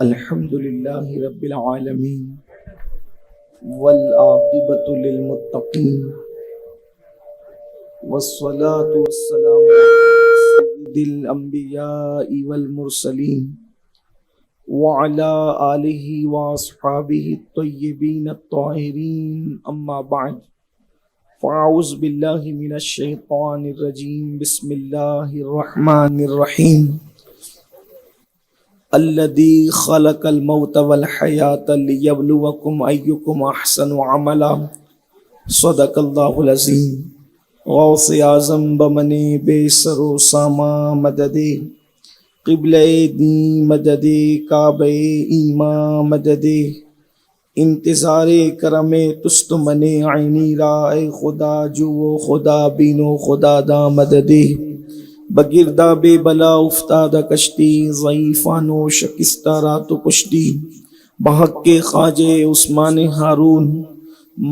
الحمد للہ رب العالمین والعاقبۃ للمتقین والصلاة والسلام علی سید الانبیاء والمرسلین وعلی آلہ واصحابہ الطیبین الطاہرین، اما بعد فاعوذ باللہ من الشیطان الرجیم، بسم اللہ الرحمن الرحیم۔ الذی خلق الموت والحیاۃ لیبلوکم ایکم احسن عملا، صدق اللہ العظیم۔ غوث اعظم بمن بے سر و ساما مدد، قبلہ دین مدد، کعبہ ایمان مدد، انتظار کرم تست من عینی را، اے خدا جو خدا بینو خدا دا مدد۔ بگردہ بے بلا افتادہ کشتی، ضعیفان و شکستہ رات و پشتی، بحق کے خواجہ عثمان ہارون،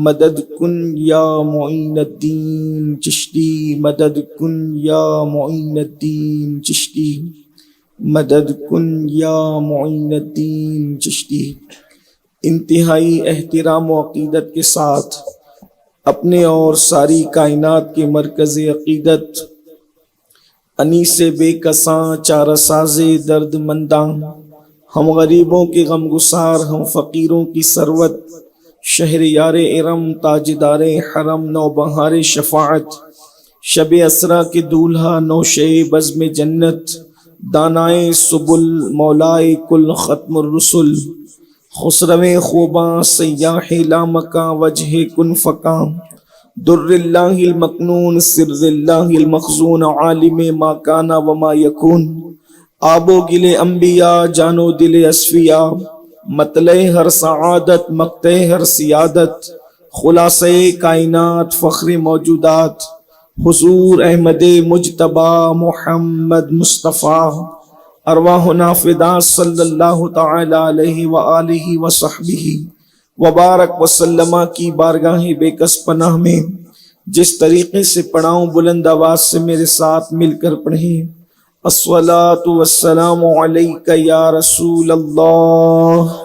مدد کن یا معین الدین چشتی، مدد کن یا معین الدین چشتی، مدد کن یا معین الدین چشتی۔ انتہائی احترام و عقیدت کے ساتھ اپنے اور ساری کائنات کے مرکز عقیدت، انیس بے کساں چارہ ساز درد منداں، ہم غریبوں کے غم گسار، ہم فقیروں کی ثروت، شہر یار ارم، تاجدار حرم، نوبہار شفاعت، شب اسرا کے دولہا، نوشے بزم جنت، دانائے سبل، مولائے کل ختم الرسل، خسرو خوباں، سیاح لامکاں، وجہ کن فکاں، در اللہ المکنون، سر اللہ المخزون، عالم ما کانا وما یکون، آب و گل انبیاء، جان و دل اصفیاء، مطلع ہر سعادت، مقطع ہر سیادت، خلاصہ کائنات، فخر موجودات، حضور احمد مجتبی محمد مصطفیٰ، ارواحنا فدا صلی اللہ تعالی علیہ وآلہ وصحبہ وبارک وسلم کی بارگاہ بے کس پناہ میں جس طریقے سے پڑھاؤں، بلند آواز سے میرے ساتھ مل کر پڑھیں۔ الصلاۃ والسلام علیک یا رسول اللہ،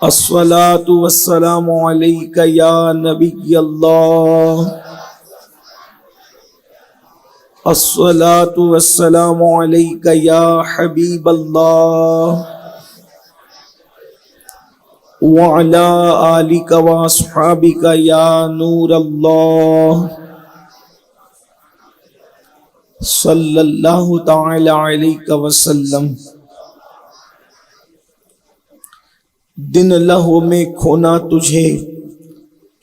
الصلاۃ والسلام علیک یا نبی اللہ، الصلاۃ والسلام علیک یا حبیب اللہ، وعلی آلک واصحابک یا نور اللہ، صلی اللہ تعالی علیہ وسلم۔ دن لہو میں کھونا تجھے،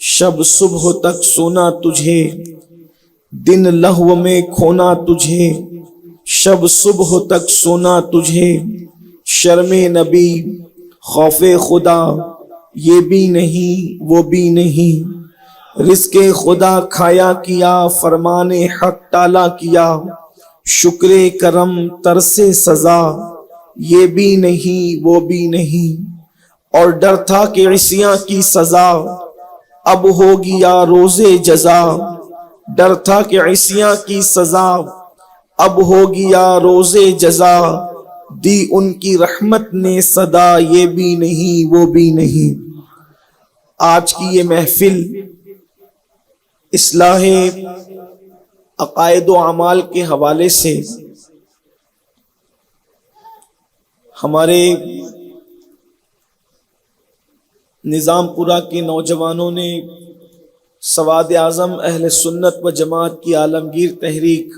شب صبح تک سونا تجھے، دن لہو میں کھونا تجھے، شب صبح تک سونا تجھے، شرم نبی خوف خدا یہ بھی نہیں وہ بھی نہیں، رزق خدا کھایا کیا، فرمان حق ٹالا کیا، شکر کرم ترس سزا یہ بھی نہیں وہ بھی نہیں، اور ڈر تھا کہ عصیاں کی سزا اب ہوگی یا روز جزا، ڈر تھا کہ عصیاں کی سزا اب ہوگی یا روز جزا، دی ان کی رحمت نے صدا یہ بھی نہیں وہ بھی نہیں۔ آج کی یہ محفل اصلاح عقائد و اعمال کے حوالے سے ہمارے نظام پورہ کے نوجوانوں نے سواد اعظم اہل سنت و جماعت کی عالمگیر تحریک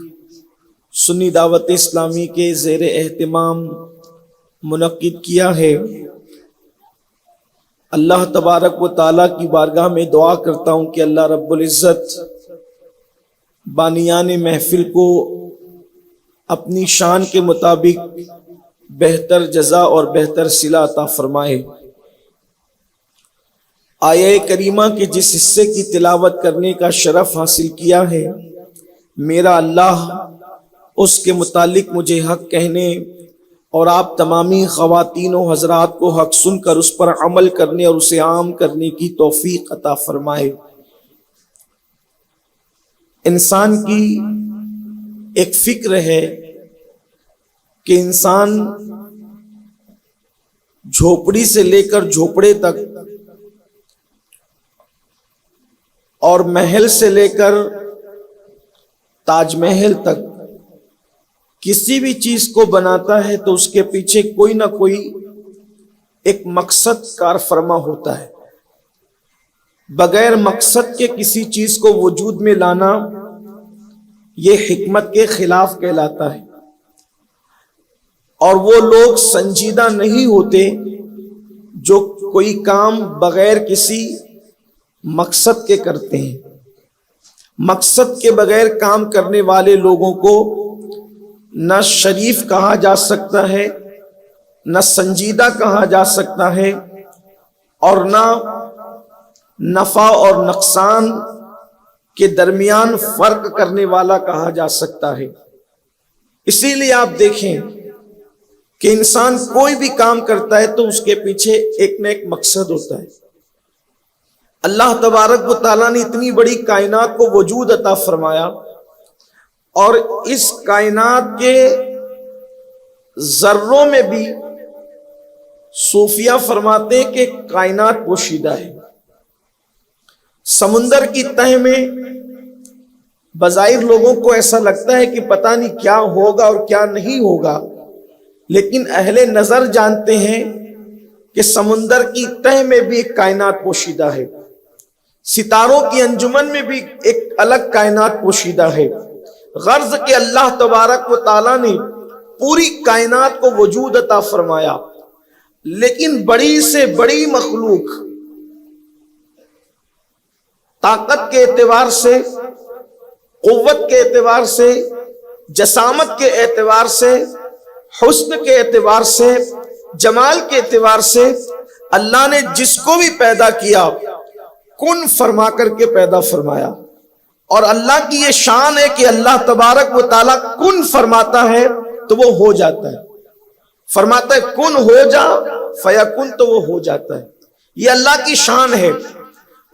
سنی دعوت اسلامی کے زیر اہتمام منعقد کیا ہے۔ اللہ تبارک و تعالیٰ کی بارگاہ میں دعا کرتا ہوں کہ اللہ رب العزت بانیان محفل کو اپنی شان کے مطابق بہتر جزا اور بہتر صلہ عطا فرمائے۔ آیہ کریمہ کے جس حصے کی تلاوت کرنے کا شرف حاصل کیا ہے، میرا اللہ اس کے متعلق مجھے حق کہنے اور آپ تمامی خواتین و حضرات کو حق سن کر اس پر عمل کرنے اور اسے عام کرنے کی توفیق عطا فرمائے۔ انسان کی ایک فکر ہے کہ انسان جھوپڑی سے لے کر جھوپڑے تک اور محل سے لے کر تاج محل تک کسی بھی چیز کو بناتا ہے تو اس کے پیچھے کوئی نہ کوئی ایک مقصد کار فرما ہوتا ہے. بغیر مقصد کے کسی چیز کو وجود میں لانا یہ حکمت کے خلاف کہلاتا ہے. اور وہ لوگ سنجیدہ نہیں ہوتے جو کوئی کام بغیر کسی مقصد کے کرتے ہیں. مقصد کے بغیر کام کرنے والے لوگوں کو نہ شریف کہا جا سکتا ہے، نہ سنجیدہ کہا جا سکتا ہے، اور نہ نفع اور نقصان کے درمیان فرق کرنے والا کہا جا سکتا ہے. اسی لیے آپ دیکھیں کہ انسان کوئی بھی کام کرتا ہے تو اس کے پیچھے ایک نہ ایک مقصد ہوتا ہے. اللہ تبارک و تعالیٰ نے اتنی بڑی کائنات کو وجود عطا فرمایا، اور اس کائنات کے ذروں میں بھی صوفیہ فرماتے ہیں کہ کائنات پوشیدہ ہے. سمندر کی تہ میں بظاہر لوگوں کو ایسا لگتا ہے کہ پتہ نہیں کیا ہوگا اور کیا نہیں ہوگا، لیکن اہل نظر جانتے ہیں کہ سمندر کی تہ میں بھی ایک کائنات پوشیدہ ہے. ستاروں کی انجمن میں بھی ایک الگ کائنات پوشیدہ ہے. غرض کہ اللہ تبارک و تعالیٰ نے پوری کائنات کو وجود عطا فرمایا، لیکن بڑی سے بڑی مخلوق طاقت کے اعتبار سے، قوت کے اعتبار سے، جسامت کے اعتبار سے، حسن کے اعتبار سے، جمال کے اعتبار سے اللہ نے جس کو بھی پیدا کیا کن فرما کر کے پیدا فرمایا. اور اللہ کی یہ شان ہے کہ اللہ تبارک و تعالیٰ کن فرماتا ہے تو وہ ہو جاتا ہے. فرماتا ہے کن ہو جا فیکن تو وہ ہو جاتا ہے. یہ اللہ کی شان ہے.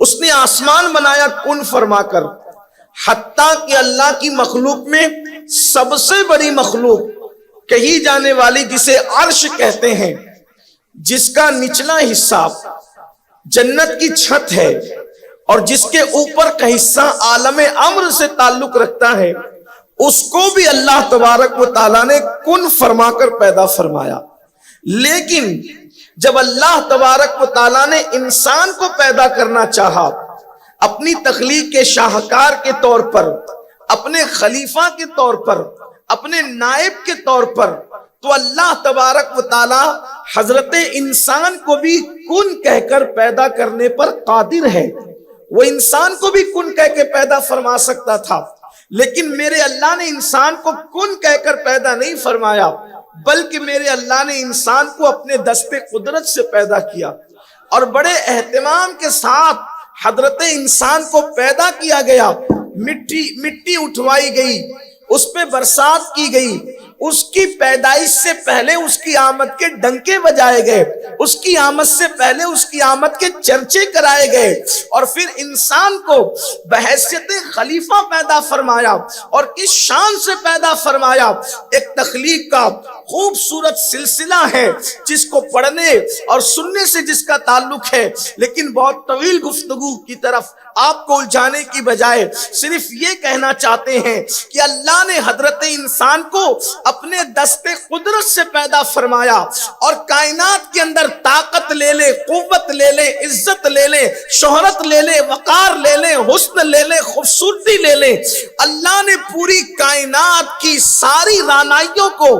اس نے آسمان بنایا کن فرما کر. حتیٰ کہ اللہ کی مخلوق میں سب سے بڑی مخلوق کہی جانے والی جسے عرش کہتے ہیں، جس کا نچلا حصہ جنت کی چھت ہے اور جس کے اوپر کا حصہ عالم امر سے تعلق رکھتا ہے، اس کو بھی اللہ تبارک و تعالیٰ نے کن فرما کر پیدا فرمایا. لیکن جب اللہ تبارک و تعالیٰ نے انسان کو پیدا کرنا چاہا اپنی تخلیق کے شاہکار کے طور پر، اپنے خلیفہ کے طور پر، اپنے نائب کے طور پر، تو اللہ تبارک و تعالی حضرت انسان کو بھی کن کہہ کر پیدا کرنے پر قادر ہے. وہ انسان کو بھی کن کہہ کے پیدا فرما سکتا تھا، لیکن میرے اللہ نے انسان کو کن کہہ کر پیدا نہیں فرمایا، بلکہ میرے اللہ نے انسان کو اپنے دست قدرت سے پیدا کیا. اور بڑے اہتمام کے ساتھ حضرت انسان کو پیدا کیا گیا. مٹی اٹھوائی گئی، اس پہ برسات کی گئی. اس کی پیدائش سے پہلے اس کی آمد کے ڈنکے بجائے گئے، اس کی آمد سے پہلے اس کی آمد کے چرچے کرائے گئے، اور پھر انسان کو بحیثیت خلیفہ پیدا فرمایا. اور کس شان سے پیدا فرمایا! ایک تخلیق کا خوبصورت سلسلہ ہے جس کو پڑھنے اور سننے سے جس کا تعلق ہے، لیکن بہت طویل گفتگو کی طرف آپ کو الجھانے کی بجائے صرف یہ کہنا چاہتے ہیں کہ اللہ نے حضرت انسان کو اپنے دست قدرت سے پیدا فرمایا، اور کائنات کے اندر طاقت لے لے، قوت لے لے، عزت لے لے، شہرت لے لے، وقار لے لے، حسن لے لے، خوبصورتی لے لے، اللہ نے پوری کائنات کی ساری رانائیوں کو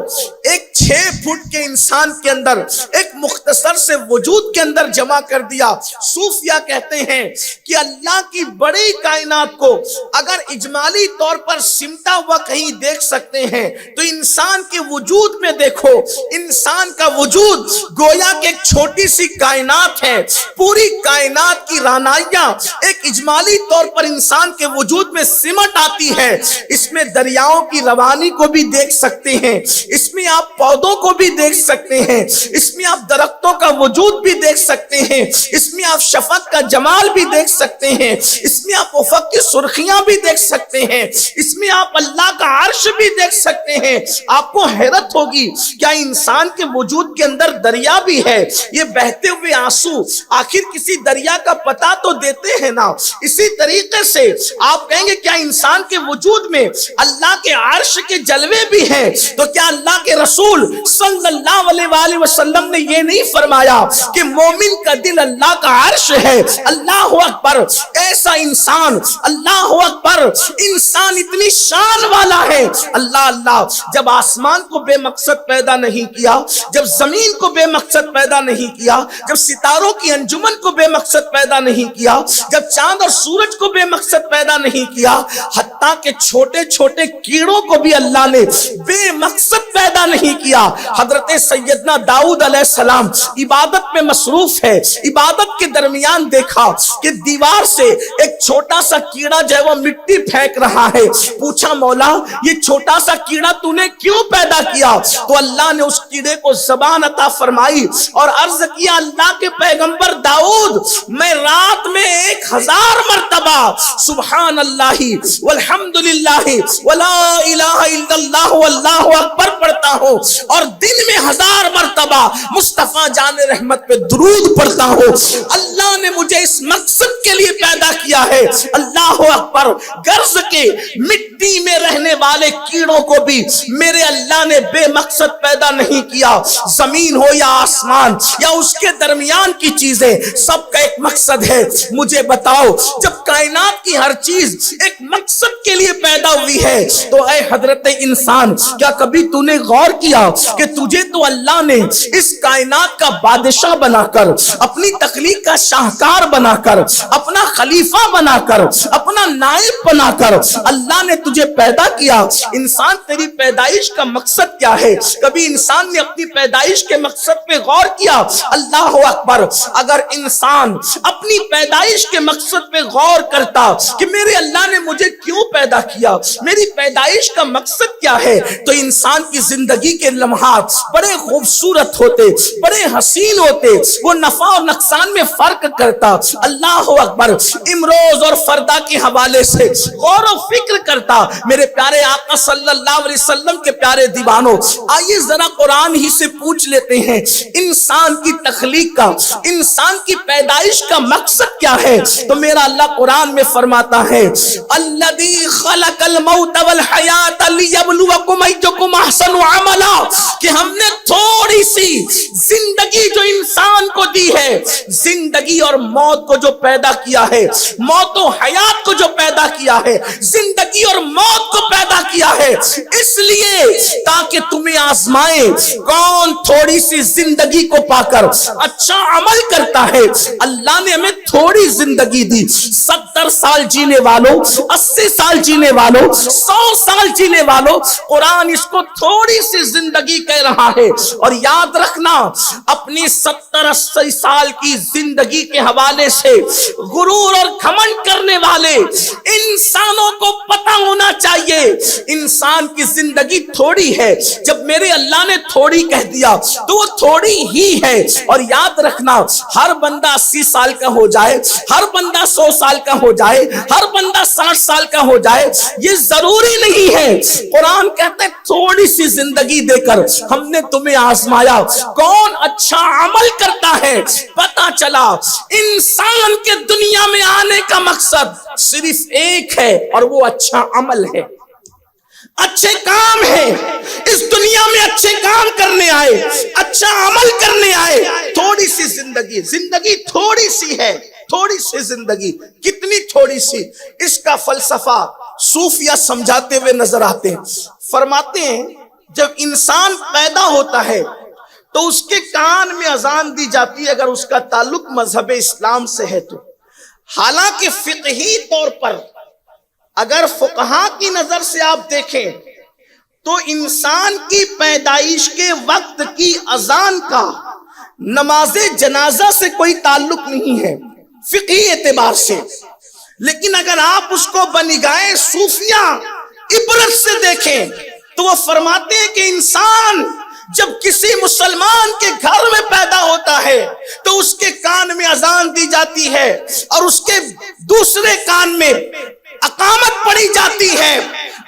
ایک 6 فٹ کے انسان کے اندر، ایک مختصر سے وجود کے اندر جمع کر دیا. صوفیہ کہتے ہیں کہ اللہ کی بڑی کائنات کو اگر اجمالی طور پر سمٹا ہوا کہیں دیکھ سکتے ہیں تو انسان کے وجود میں دیکھو. انسان کا وجود گویا کہ ایک چھوٹی سی کائنات ہے. پوری کائنات کی رانائیاں ایک اجمالی طور پر انسان کے وجود میں سمٹ آتی ہے. اس میں دریاؤں کی روانی کو بھی دیکھ سکتے ہیں، اس میں آپ پودوں کو بھی دیکھ سکتے ہیں، اس میں آپ درختوں کا وجود بھی دیکھ سکتے ہیں، اس میں آپ شفق کا جمال بھی دیکھ سکتے ہیں، اس میں آپ افق کی سرخیاں بھی دیکھ سکتے ہیں، اس میں آپ اللہ کا عرش بھی دیکھ سکتے ہیں. آپ کو حیرت ہوگی کیا انسان کے وجود کے اندر دریا بھی ہے؟ یہ بہتے ہوئے آنسو آخر کسی دریا کا پتہ تو دیتے ہیں نا۔ اسی طریقے سے آپ کہیں گے کیا انسان کے وجود میں اللہ کے عرش کے جلوے بھی ہیں؟ تو کیا اللہ کے رسول صلی اللہ علیہ وآلہ وسلم نے یہ نہیں فرمایا کہ مومن کا دل اللہ کا عرش ہے؟ اللہ اکبر، ایسا انسان، اللہ اکبر، انسان اتنی شان والا ہے۔ اللہ اللہ، جب آسمان کو بے مقصد پیدا نہیں کیا، جب زمین کو بے مقصد پیدا نہیں کیا، جب ستاروں کی انجمن کو بے مقصد پیدا نہیں کیا، جب چاند اور سورج کو بے مقصد پیدا نہیں کیا، حتیٰ کہ چھوٹے چھوٹے کیڑوں کو بھی اللہ نے بے مقصد پیدا نہیں کیا۔ حضرت سیدنا داؤد علیہ السلام عبادت میں مصروف ہے، عبادت کے درمیان دیکھا کہ دیوار سے ایک چھوٹا سا کیڑا جو ہے وہ مٹی پھینک رہا ہے۔ پوچھا مولا یہ چھوٹا سا کیڑا تو نے کیوں پیدا کیا؟ تو اللہ نے اس کیڑے کو زبان عطا فرمائی اور عرض کیا اللہ کے پیغمبر داؤد میں رات میں 1000 مرتبہ سبحان اللہ والحمدللہ ولا الہ الا اللہ واللہ اکبر پڑھتا ہوں، اور دن میں 1000 مرتبہ مصطفیٰ جان رحمت پہ درود پڑھتا ہوں۔ اللہ نے مجھے اس مقصد کے لیے پیدا کیا ہے۔ اللہ اکبر، غرض کے مٹی میں رہنے والے کیڑوں کو بھی میرے اللہ نے بے مقصد پیدا نہیں کیا۔ زمین ہو یا آسمان یا اس کے درمیان کی چیزیں، سب کا ایک مقصد ہے۔ مجھے بتاؤ جب کائنات کی ہر چیز ایک مقصد کے لیے پیدا ہوئی ہے تو اے حضرت انسان، کیا کبھی تو نے غور کیا کہ تجھے تو اللہ نے اس کائنات کا بادشاہ بنا کر، اپنی تخلیق کا شاہکار بنا کر، اپنا خلیفہ بنا کر، اپنا نائب بنا کر اللہ نے تجھے پیدا کیا۔ انسان تیری پیدائش کا مقصد کیا ہے؟ کبھی انسان نے اپنی پیدائش کے مقصد پہ غور کیا؟ اللہ اکبر، اگر انسان اپنی پیدائش کے مقصد پہ غور کرتا کہ میرے اللہ نے مجھے کیوں پیدا کیا، میری پیدائش کا مقصد کیا ہے، تو انسان کی زندگی کے لمحات بڑے خوبصورت ہوتے، بڑے حسین ہوتے، وہ نفع اور نقصان میں فرق کرتا۔ اللہ اکبر، امروز اور فردا کے حوالے سے غور و فکر کرتا۔ میرے پیارے آقا صلی اللہ علیہ وسلم کے پیارے دیوانوں، آئیے ذرا قرآن ہی سے پوچھ لیتے ہیں انسان کی تخلیق کا، انسان کی پیدائش کا مقصد کیا ہے؟ تو میرا اللہ قرآن میں فرماتا ہے الذی خلق الموت والحیات لیبلوکم ایکم احسن عملا، کہ ہم نے تھوڑی سی زندگی جو انسان کو دی ہے، زندگی اور موت کو جو پیدا کیا ہے، موت و حیات کو جو پیدا کیا ہے، زندگی اور موت کو پیدا کیا ہے اس لیے تاکہ تمہیں آزمائے کون تھوڑی سی زندگی کو پا کر اچھا عمل کرتا ہے۔ اللہ نے ہمیں تھوڑی زندگی دی، 70 سال جینے والوں، 80 سال جینے والوں، 100 سال جینے والوں، قرآن اس کو تھوڑی سی زندگی کہہ رہا ہے۔ اور یاد رکھنا اپنی 70-80 سال کی زندگی کے حوالے سے غرور اور گھمنڈ کرنے والے انسانوں کو پتہ ہونا چاہیے انسان کی زندگی تھوڑی ہے۔ جب میرے اللہ نے تھوڑی کہہ دیا تو وہ تھوڑی ہی ہے۔ اور یاد رکھنا ہر بندہ 80 سال کا ہو جائے، ہر بندہ 100 سال کا ہو جائے، ہر بندہ 60 سال کا ہو جائے، یہ ضروری نہیں ہے۔ قرآن کہتا ہے تھوڑی سی زندگی دے کر ہم نے تمہیں آزمایا کون اچھا عمل کرتا ہے۔ پتہ چلا انسان کے دنیا میں آنے کا مقصد صرف ایک ہے اور وہ اچھا عمل ہے، اچھے کام ہے۔ اس دنیا میں اچھے کام کرنے آئے، اچھا عمل کرنے آئے۔ تھوڑی سی زندگی تھوڑی سی ہے، تھوڑی سی زندگی، کتنی تھوڑی سی۔ اس کا فلسفہ صوفیہ سمجھاتے ہوئے نظر آتے ہیں۔ فرماتے ہیں جب انسان پیدا ہوتا ہے تو اس کے کان میں اذان دی جاتی ہے اگر اس کا تعلق مذہب اسلام سے ہے تو، حالانکہ فقہی طور پر اگر فقہا کی نظر سے آپ دیکھیں تو انسان کی پیدائش کے وقت کی اذان کا نماز جنازہ سے کوئی تعلق نہیں ہے فقہی اعتبار سے۔ لیکن اگر آپ اس کو بنگاہ صوفیہ عبرت سے دیکھیں تو وہ فرماتے ہیں کہ انسان جب کسی مسلمان کے گھر میں پیدا ہوتا ہے تو اس کے کان میں اذان دی جاتی ہے اور اس کے دوسرے کان میں اقامت پڑھی جاتی ہے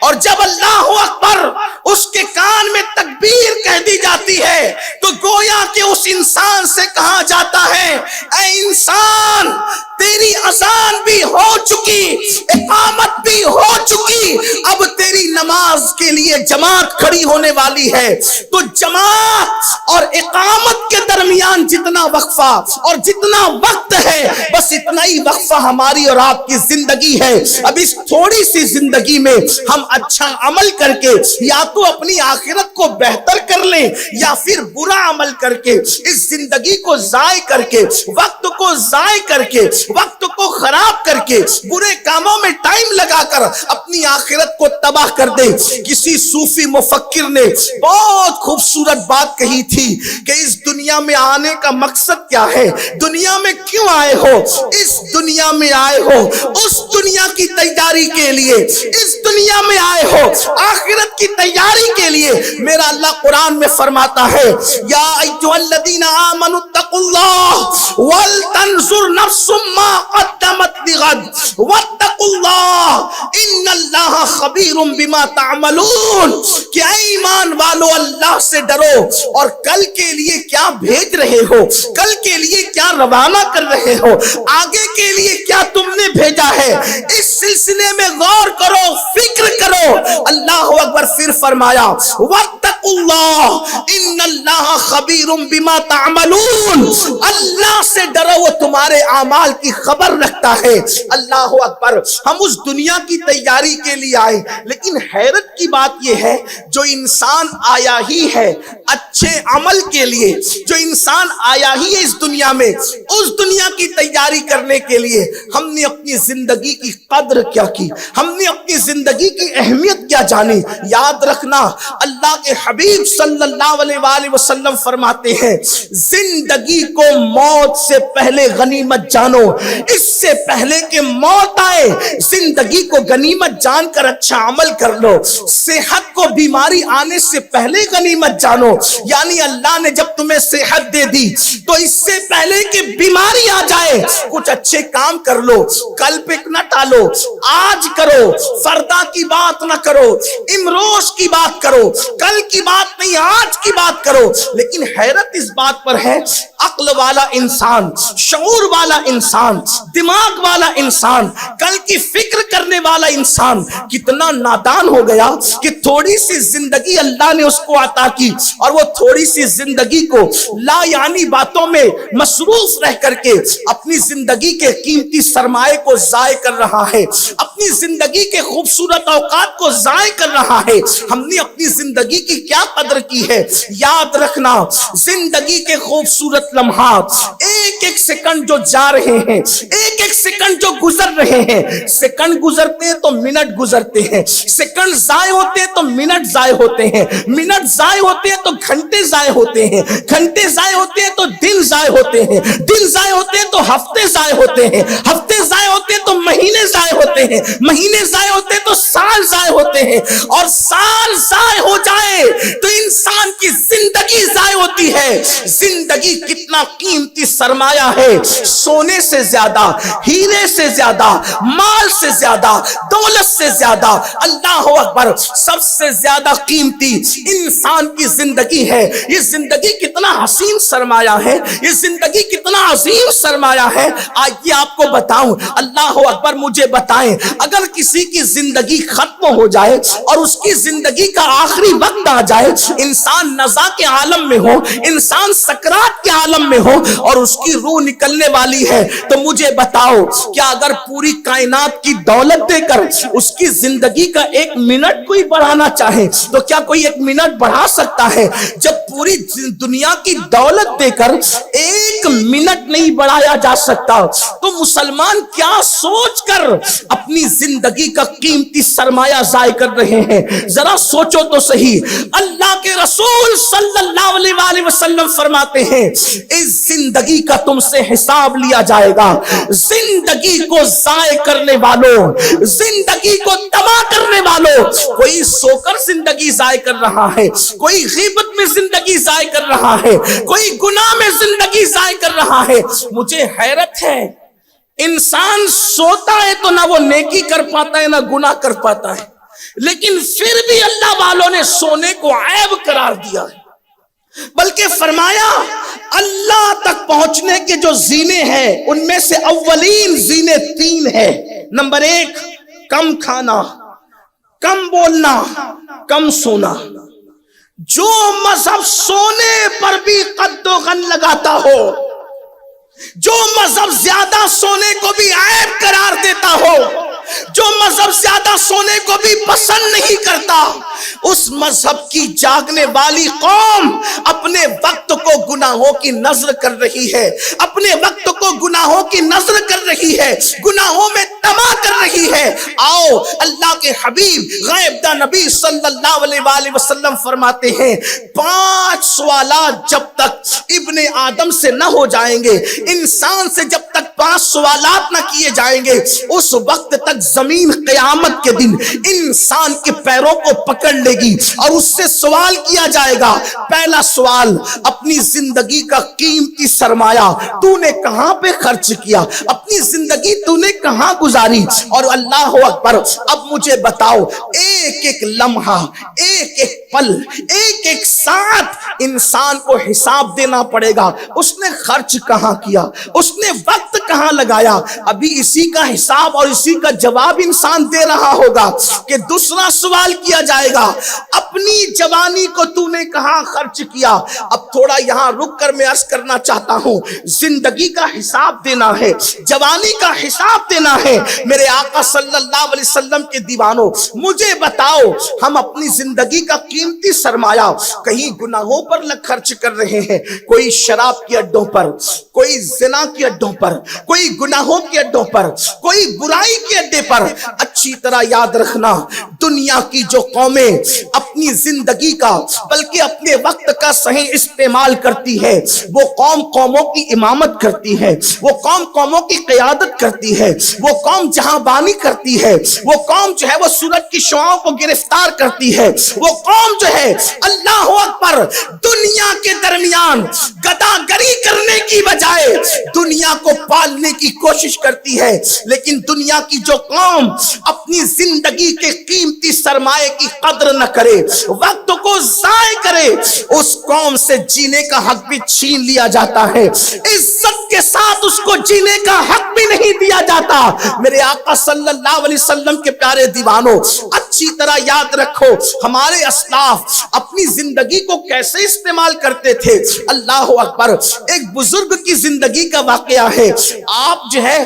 اور جب اللہ اکبر اس کے کان میں تکبیر کہہ دی جاتی ہے تو گویا کہ اس انسان سے کہا جاتا ہے اے انسان تیری اذان بھی ہو چکی، اقامت بھی ہو چکی، اب تیری نماز کے لیے جماعت کھڑی ہونے والی ہے۔ تو جماعت اور اقامت کے درمیان جتنا وقفہ اور جتنا وقت ہے بس اتنا ہی وقفہ ہماری اور آپ کی زندگی ہے۔ اب اس تھوڑی سی زندگی میں ہم اچھا عمل کر کے یا تو اپنی آخرت کو بہتر کر لیں یا پھر برا عمل کر کے اس زندگی کو ضائع کر کے، وقت کو ضائع کر کے، وقت کو خراب کر کے، برے کاموں میں ٹائم لگا کر اپنی آخرت کو تباہ کر دے۔ کسی صوفی مفکر نے بہت خوبصورت بات کہی تھی کہ اس دنیا میں آنے کا مقصد کیا ہے، دنیا میں کیوں آئے ہو؟ اس دنیا میں آئے ہو اس دنیا کی تیاری کے لیے، اس دنیا میں آئے ہو آخرت کی تیاری کے لیے۔ میرا اللہ قرآن میں فرماتا ہے یا ایھا الذین آمنوا اتقوا اللہ ولتنظر نفس ما قدمت لغد واتقوا اللہ ان اللہ خبیر بما تعملون۔ کہ اے ایمان والو اللہ سے ڈرو اور کل کے لیے کیا بھیج رہے ہو، کل کے لیے کیا روانہ کر رہے ہو، آگے کے لیے کیا تم نے بھیجا ہے، اس سلسلے میں غور کرو، فکر کرو۔ اللہ اکبر۔ پھر فرمایا واتقوا اللہ ان اللہ خبیر بما تعملون، اللہ سے ڈرو وہ تمہارے اعمال کی خبر رکھتا ہے۔ اللہ اکبر۔ ہم اس دنیا کی تیاری کے لیے آئے، لیکن حیرت کی بات یہ ہے جو انسان آیا ہی ہے اچھے عمل کے لیے، جو انسان آیا ہی ہے اس دنیا میں اس دنیا کی تیاری کرنے کے لیے، ہم نے اپنی زندگی کی قدر کیا کی، ہم نے اپنی زندگی کی اہمیت کیا جانی۔ یاد رکھنا اللہ کے حبیب صلی اللہ علیہ وآلہ وسلم فرماتے ہیں زندگی کو موت سے پہلے غنیمت جانو، اس سے پہلے کہ موت آئے زندگی کو غنیمت جان کر اچھا عمل کر لو۔ صحت کو بیماری آنے سے پہلے غنیمت جانو، یعنی اللہ نے جب تمہیں صحت دے دی تو اس سے پہلے کہ بیماری آ جائے کچھ اچھے کام کر لو، کل پہ نہ ٹالو، آج کرو، فردا کی بات نہ کرو، امروز کی بات کرو، کل کی بات نہیں آج کی بات کرو۔ لیکن حیرت اس بات پر ہے عقل والا انسان، شعور والا انسان، دماغ والا انسان، کل کی فکر کرنے والا انسان کتنا نادان ہو گیا کہ تھوڑی سی زندگی اللہ نے اس کو عطا کی اور وہ تھوڑی سی زندگی کو لا یعنی باتوں میں مصروف رہ کر کے اپنی زندگی کے قیمتی سرمائے کو ضائع کر رہا ہے، اپنی زندگی کے خوبصورت اوقات کو ضائع کر رہا ہے۔ ہم نے اپنی زندگی کی کیا قدر کی ہے؟ یاد رکھنا زندگی کے خوبصورت لمحات ایک ایک سیکنڈ جو جا رہے ہیں، ایک ایک سیکنڈ جو گزر رہے ہیں، سیکنڈ گزرتے ہیں تو منٹ گزرتے ہیں، سیکنڈ ضائع ہوتے ہیں تو منٹ ضائع ہوتے ہیں، منٹ ضائع ہوتے ہیں تو گھنٹے ضائع ہوتے ہیں، گھنٹے ضائع ہوتے ہیں تو دن ضائع ہوتے ہیں، دن ضائع ہوتے ہیں تو ہفتے ضائع ہوتے ہیں، ہفتے ضائع ہوتے ہیں تو مہینے ضائع ہوتے ہیں، مہینے ضائع ہوتے ہیں تو سال ضائع ہوتے ہیں، اور سال ضائع ہو جائے تو انسان کی زندگی ضائع ہوتی ہے۔ زندگی کتنا قیمتی سرمایہ ہے، سونے سے زیادہ، ہیرے سے زیادہ، مال سے زیادہ، دولت سے زیادہ، اللہ اکبر، سب سے زیادہ قیمتی انسان کی زندگی ہے۔ یہ زندگی کتنا حسین سرمایہ ہے، یہ زندگی کتنا عظیم سرمایہ ہے۔ آئیے آپ کو بتاؤں، اللہ اکبر، مجھے بتائیں اگر کسی کی زندگی ختم ہو جائے اور اس کی زندگی کا آخری وقت آ جائے، انسان نزا کے عالم میں ہو، انسان سکرات کے عالم میں ہو اور اس کی روح نکلنے والی ہے، تو مجھے بتاؤ کیا اگر پوری کائنات کی دولت دے کر اس کی زندگی کا ایک منٹ کوئی بڑھانا چاہے تو کیا کوئی ایک منٹ بڑھا سکتا ہے؟ جب پوری دنیا کی دولت دے کر ایک منٹ نہیں بڑھایا جا سکتا تو مسلمان کیا سوچ کر اپنی زندگی کا قیمتی سرمایہ ضائع کر رہے ہیں؟ ذرا سوچو تو صحیح۔ اللہ کے رسول صلی اللہ علیہ وآلہ وسلم فرماتے ہیں اس زندگی کا تم سے حساب لیا جائے گا۔ زندگی کو ضائع کرنے والوں، زندگی کو تباہ کرنے والوں، کوئی سو کر زندگی ضائع کر رہا ہے، کوئی غیبت میں زندگی ضائع کر رہا ہے، کوئی گناہ میں زندگی ضائع کر رہا ہے۔ مجھے حیرت ہے انسان سوتا ہے تو نہ وہ نیکی کر پاتا ہے نہ گناہ کر پاتا ہے، لیکن پھر بھی اللہ والوں نے سونے کو عیب قرار دیا ہے، بلکہ فرمایا اللہ تک پہنچنے کے جو زینے ہیں ان میں سے اولین زینے 3 ہیں۔ نمبر 1 کم کھانا، کم بولنا، کم سونا۔ جو مذہب سونے پر بھی قد و غن لگاتا ہو، جو مذہب زیادہ سونے کو بھی عیب قرار دیتا ہو، جو مذہب زیادہ سونے کو بھی پسند نہیں کرتا، اس مذہب کی جاگنے والی قوم اپنے وقت کو گناہوں کی نظر کر رہی ہے، اپنے وقت کو گناہوں کی نظر کر رہی ہے، گناہوں میں تباہ کر رہی ہے۔ آؤ اللہ کے حبیب غیب دا نبی صلی اللہ علیہ وآلہ وسلم فرماتے ہیں 5 سوالات جب تک ابن آدم سے نہ ہو جائیں گے، انسان سے جب تک 5 سوالات نہ کیے جائیں گے، اس وقت تک زمین قیامت کے دن انسان کے پیروں کو پکڑ لے گی اور اس سے سوال کیا جائے گا۔ پہلا سوال، اپنی زندگی کا قیمتی سرمایہ تو نے کہاں پہ خرچ کیا، اپنی زندگی تو نے کہاں گزاری؟ اور اللہ اکبر، اب مجھے بتاؤ، ایک ایک لمحہ، ایک ایک پل، ایک ایک ساتھ انسان کو حساب دینا پڑے گا۔ اس نے خرچ کہاں کیا، اس نے وقت کہاں لگایا، ابھی اسی کا حساب اور اسی کا جواب انسان دے رہا ہوگا۔ کہ دوسرا سوال کیا جائے گا، اپنی جوانی کو تو نے کہاں خرچ کیا۔ اب تھوڑا یہاں رک کر میں عرض کرنا چاہتا ہوں، زندگی کا حساب دینا ہے، جوانی کا حساب دینا ہے۔ میرے آقا صلی اللہ علیہ وسلم کے دیوانوں، مجھے بتاؤ، ہم اپنی زندگی کا قیمتی سرمایہ کہیں گناہوں پر خرچ کر رہے ہیں، کوئی شراب کے اڈوں پر، کوئی زنا کے اڈوں پر، کوئی گناہوں کے اڈوں پر، کوئی برائی کے اڈے پر۔ اچھی طرح یاد رکھنا، دنیا کی جو قومیں اپنی زندگی کا بلکہ اپنے وقت کا صحیح استعمال کرتی ہے، وہ قوم قوموں کی امامت کرتی ہے، وہ قوم قوموں کی قیادت کرتی ہے، وہ قوم جہاں بانی کرتی ہے، وہ قوم جو ہے وہ سورج کی شعاعوں کو گرفتار کرتی ہے، وہ قوم جو ہے اللہ اکبر دنیا کے درمیان گداگری کرنے کی بجائے دنیا کو پالنے کی کوشش کرتی ہے۔ لیکن دنیا کی جو قوم اپنی زندگی کے قیمتی سرمایے کی قدر نہ کرے، وقت کو ضائع کرے، اس قوم سے جینے کا حق بھی چھین لیا جاتا ہے، عزت کے ساتھ اس کو جینے کا حق بھی نہیں دیا جاتا۔ میرے آقا صلی اللہ علیہ وسلم کے پیارے دیوانوں، اچھی طرح یاد رکھو، ہمارے اسلاف اپنی زندگی کو کیسے استعمال کرتے تھے۔ اللہ اکبر، ایک بزرگ کی زندگی کا واقعہ ہے۔ آپ جو ہے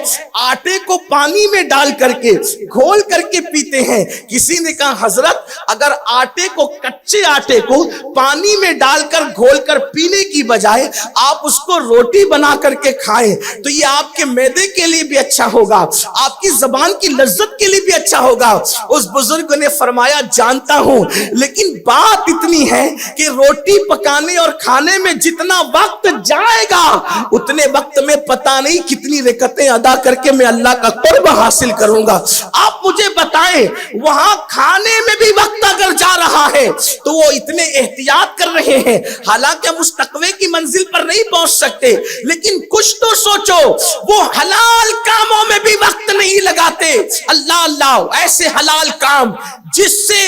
آٹے کو پانی میں ڈال کر کے گھول کر کے پیتے ہیں۔ کسی نے کہا حضرت اگر آٹے کو، کچے آٹے کو پانی میں ڈال کر گھول کر پینے کی بجائے آپ اس کو روٹی بنا کر کے کھائیں تو یہ آپ کے معدے کے لیے بھی اچھا ہوگا، آپ کی زبان کی لذت کے لیے بھی اچھا ہوگا۔ اس بزرگ نے فرمایا جانتا ہوں، لیکن بات اتنی ہے کہ روٹی پکانے اور کھانے میں جتنا وقت جائے گا اتنے وقت میں پتہ نہیں کتنی رکعتیں ادا کر کے میں اللہ کا قرب حاصل کروں گا۔ آپ مجھے بتائیں، وہاں کھانے میں بھی وقت اگر جا رہا ہے تو وہ اتنے احتیاط کر رہے ہیں، حالانکہ ہم اس تقوی کی منزل پر نہیں پہنچ سکتے، لیکن کچھ تو سوچو، وہ حلال کاموں میں بھی وقت نہیں لگاتے۔ اللہ اللہ، ایسے حلال کام جس سے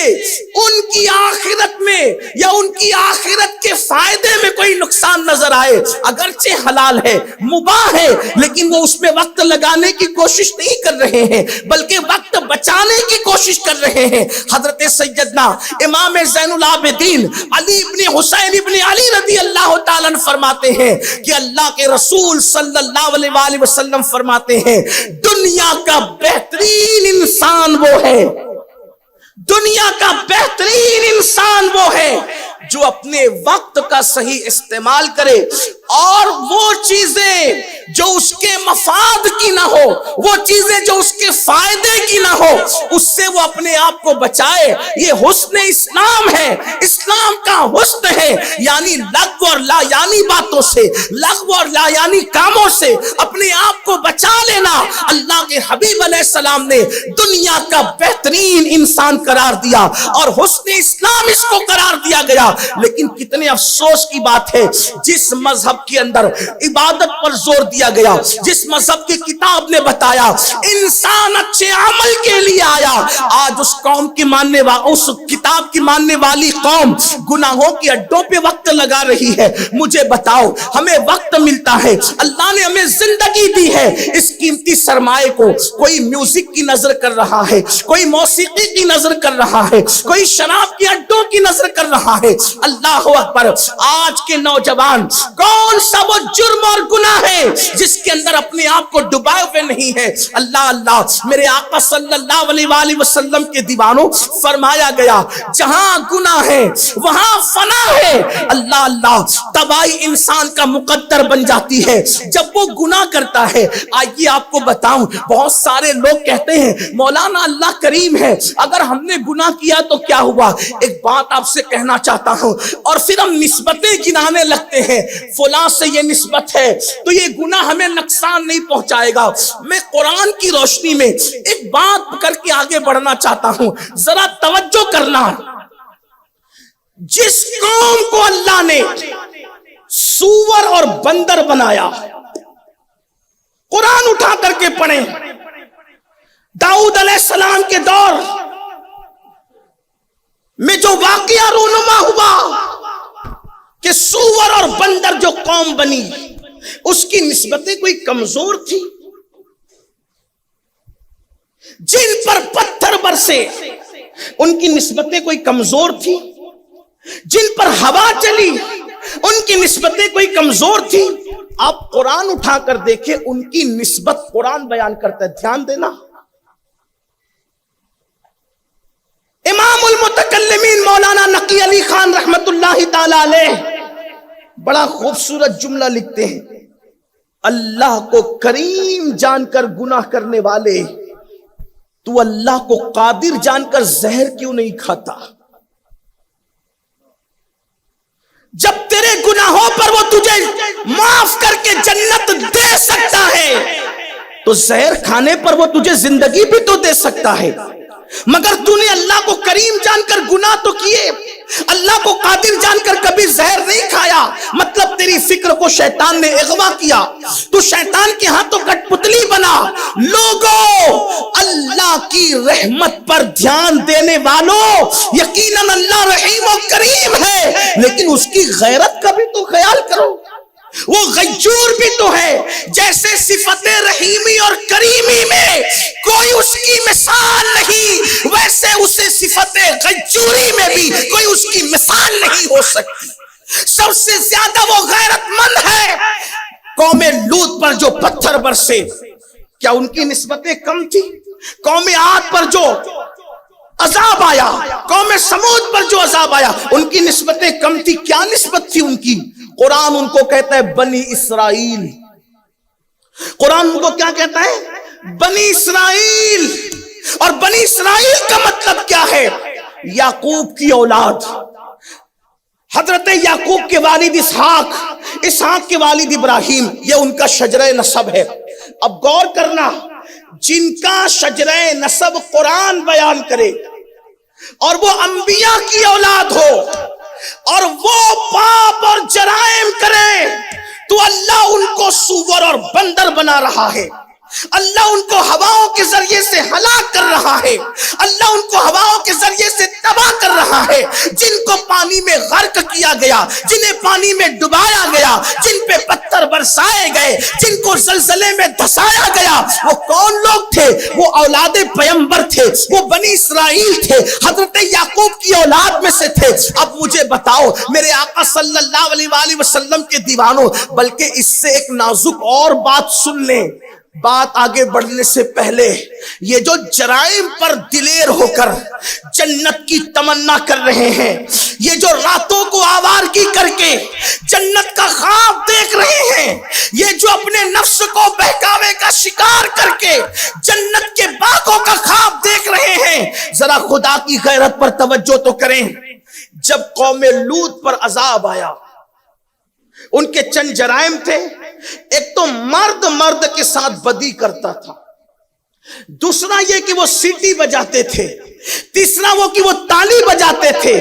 ان کی آخرت میں یا ان کی آخرت کے فائدے میں کوئی نقصان نظر آئے، اگرچہ حلال ہے، مباح ہے، لیکن وہ اس میں وقت لگانے کی کوشش نہیں کر رہے ہیں بلکہ وقت بچانے کی کوشش کر رہے ہیں۔ حضرت سیدنا امام زین العابدین علی ابن حسین ابن علی رضی اللہ تعالیٰ عنہ فرماتے ہیں کہ اللہ کے رسول صلی اللہ علیہ وآلہ وسلم فرماتے ہیں دنیا کا بہترین انسان وہ ہے، دنیا کا بہترین انسان وہ ہے جو اپنے وقت کا صحیح استعمال کرے اور وہ چیزیں جو اس کے مفاد کی نہ ہو، وہ چیزیں جو اس کے فائدے کی نہ ہو، اس سے وہ اپنے آپ کو بچائے۔ یہ حسن اسلام ہے، اسلام کا حسن ہے، یعنی لغو اور لا یعنی باتوں سے، لغو اور لا یعنی کاموں سے اپنے آپ کو بچا لینا۔ اللہ کے حبیب علیہ السلام نے دنیا کا بہترین انسان قرار دیا اور حسن اسلام اس کو قرار دیا گیا۔ لیکن کتنے افسوس کی بات ہے، جس مذہب کے اندر عبادت پر زور دیا گیا، جس مذہب کی کتاب نے بتایا انسان اچھے عمل کے لیے آیا فرمایا آج اس قوم کی ماننے اس کتاب کی ماننے والی قوم گناہوں کی اڈوں پہ وقت لگا رہی ہے. مجھے بتاؤ ہمیں وقت ملتا ہے, اللہ نے ہمیں زندگی دی ہے, اس قیمتی سرمائے کو کوئی میوزک کی نظر کر رہا ہے, کوئی موسیقی کی نظر کر رہا ہے, کوئی شراب کی اڈوں کی نظر کر رہا ہے. اللہ اکبر. آج کے نوجوان کون سا وہ جرم اور گناہ ہے جس کے اندر اپنے آپ کو ڈبائے ہوئے نہیں ہے؟ اللہ اللہ. میرے آقا صلی اللہ علیہ وآلہ وسلم کے دیوانوں فرمایا گیا جہاں گناہ ہے وہاں فنا ہے. اللہ اللہ. تباہی انسان کا مقدر بن جاتی ہے جب وہ گناہ کرتا ہے. آئیے آپ کو بتاؤں, بہت سارے لوگ کہتے ہیں مولانا اللہ کریم ہے, اگر ہم نے گناہ کیا تو کیا ہوا؟ ایک بات آپ سے کہنا چاہتا ہوں, اور پھر ہم نسبتیں گنانے لگتے ہیں, فلاں سے یہ نسبت ہے تو یہ گناہ ہمیں نقصان نہیں پہنچائے گا. میں قرآن کی روشنی میں ایک بات کر کے آگے بڑھنا چاہتا ہوں, ذرا توجہ کرنا. جس قوم کو اللہ نے سور اور بندر بنایا, قرآن اٹھا کر کے پڑھیں, داؤد علیہ السلام کے دور میں جو واقعہ رونما ہوا کہ سور اور بندر جو قوم بنی اس کی نسبتیں کوئی کمزور تھی, جن پر پتھر برسے ان کی نسبتیں کوئی کمزور تھی, جن پر ہوا چلی ان کی نسبتیں کوئی کمزور تھی. آپ قرآن اٹھا کر دیکھیں, ان کی نسبت قرآن بیان کرتا ہے. دھیان دینا, امام المتکلمین مولانا نقی علی خان رحمت اللہ تعالی علیہ بڑا خوبصورت جملہ لکھتے ہیں, اللہ کو کریم جان کر گناہ کرنے والے تو اللہ کو قادر جان کر زہر کیوں نہیں کھاتا؟ جب تیرے گناہوں پر وہ تجھے معاف کر کے جنت دے سکتا ہے تو زہر کھانے پر وہ تجھے زندگی بھی تو دے سکتا ہے. مگر تو نے اللہ کو کریم جان کر گناہ تو کیے, اللہ کو قادر جان کر کبھی زہر نہیں کھایا. مطلب تیری فکر کو شیطان نے اغوا کیا, تو شیطان کے ہاتھوں کٹ پتلی بنا. لوگوں, اللہ کی رحمت پر دھیان دینے والوں, یقیناً اللہ رحیم و کریم ہے, لیکن اس کی غیرت کا بھی تو خیال کرو. وہ غیور بھی تو ہے. جیسے صفت رحیمی اور کریمی میں کوئی اس کی مثال نہیں, ویسے اسے صفت غیوری میں بھی کوئی اس کی مثال نہیں ہو سکتی. سب سے زیادہ وہ غیرت مند ہے. قوم لوط پر جو پتھر برسے کیا ان کی نسبتیں کم تھی؟ قوم عاد پر جو عذاب آیا, قوم سمود پر جو عذاب آیا, ان کی نسبتیں کم تھی؟ کیا نسبت تھی ان کی؟ قرآن ان کو کہتا ہے بنی اسرائیل. قرآن ان کو کیا کہتا ہے؟ بنی اسرائیل. اور بنی اسرائیل کا مطلب کیا ہے؟ یعقوب کی اولاد. حضرت یعقوب کے والد اسحاق, اسحاق کے والد ابراہیم, یہ ان کا شجرہ نسب ہے. اب غور کرنا, جن کا شجرہ نسب قرآن بیان کرے اور وہ انبیاء کی اولاد ہو اور وہ پاپ اور جرائم کرے تو اللہ ان کو سور اور بندر بنا رہا ہے. اللہ ان کو ہواؤں کے ذریعے سے ہلاک کر رہا ہے. اللہ ان کو ہواؤں کے ذریعے سے تباہ کر رہا ہے. جن کو پانی میں غرق کیا گیا, جنہیں پانی میں ڈبایا گیا, جن پہ پتھر برسائے گئے, جن کو زلزلے میں دھسایا گیا, وہ کون لوگ تھے؟ وہ اولاد پیغمبر تھے, وہ بنی اسرائیل تھے, حضرت یعقوب کی اولاد میں سے تھے. اب مجھے بتاؤ میرے آقا صلی اللہ علیہ وآلہ وسلم کے دیوانوں, بلکہ اس سے ایک نازک اور بات سن لیں. بات آگے بڑھنے سے پہلے, یہ جو جرائم پر دلیر ہو کر جنت کی تمنا کر رہے ہیں, یہ جو راتوں کو آوارگی کر کے جنت کا خواب دیکھ رہے ہیں, یہ جو اپنے نفس کو بہکاوے کا شکار کر کے جنت کے باغوں کا خواب دیکھ رہے ہیں, ذرا خدا کی غیرت پر توجہ تو کریں. جب قوم لوط پر عذاب آیا, ان کے چند جرائم تھے. ایک تو مرد کے ساتھ بدی کرتا تھا, دوسرا یہ کہ وہ سیٹی بجاتے تھے, تیسرا وہ کہ وہ تالی بجاتے تھے,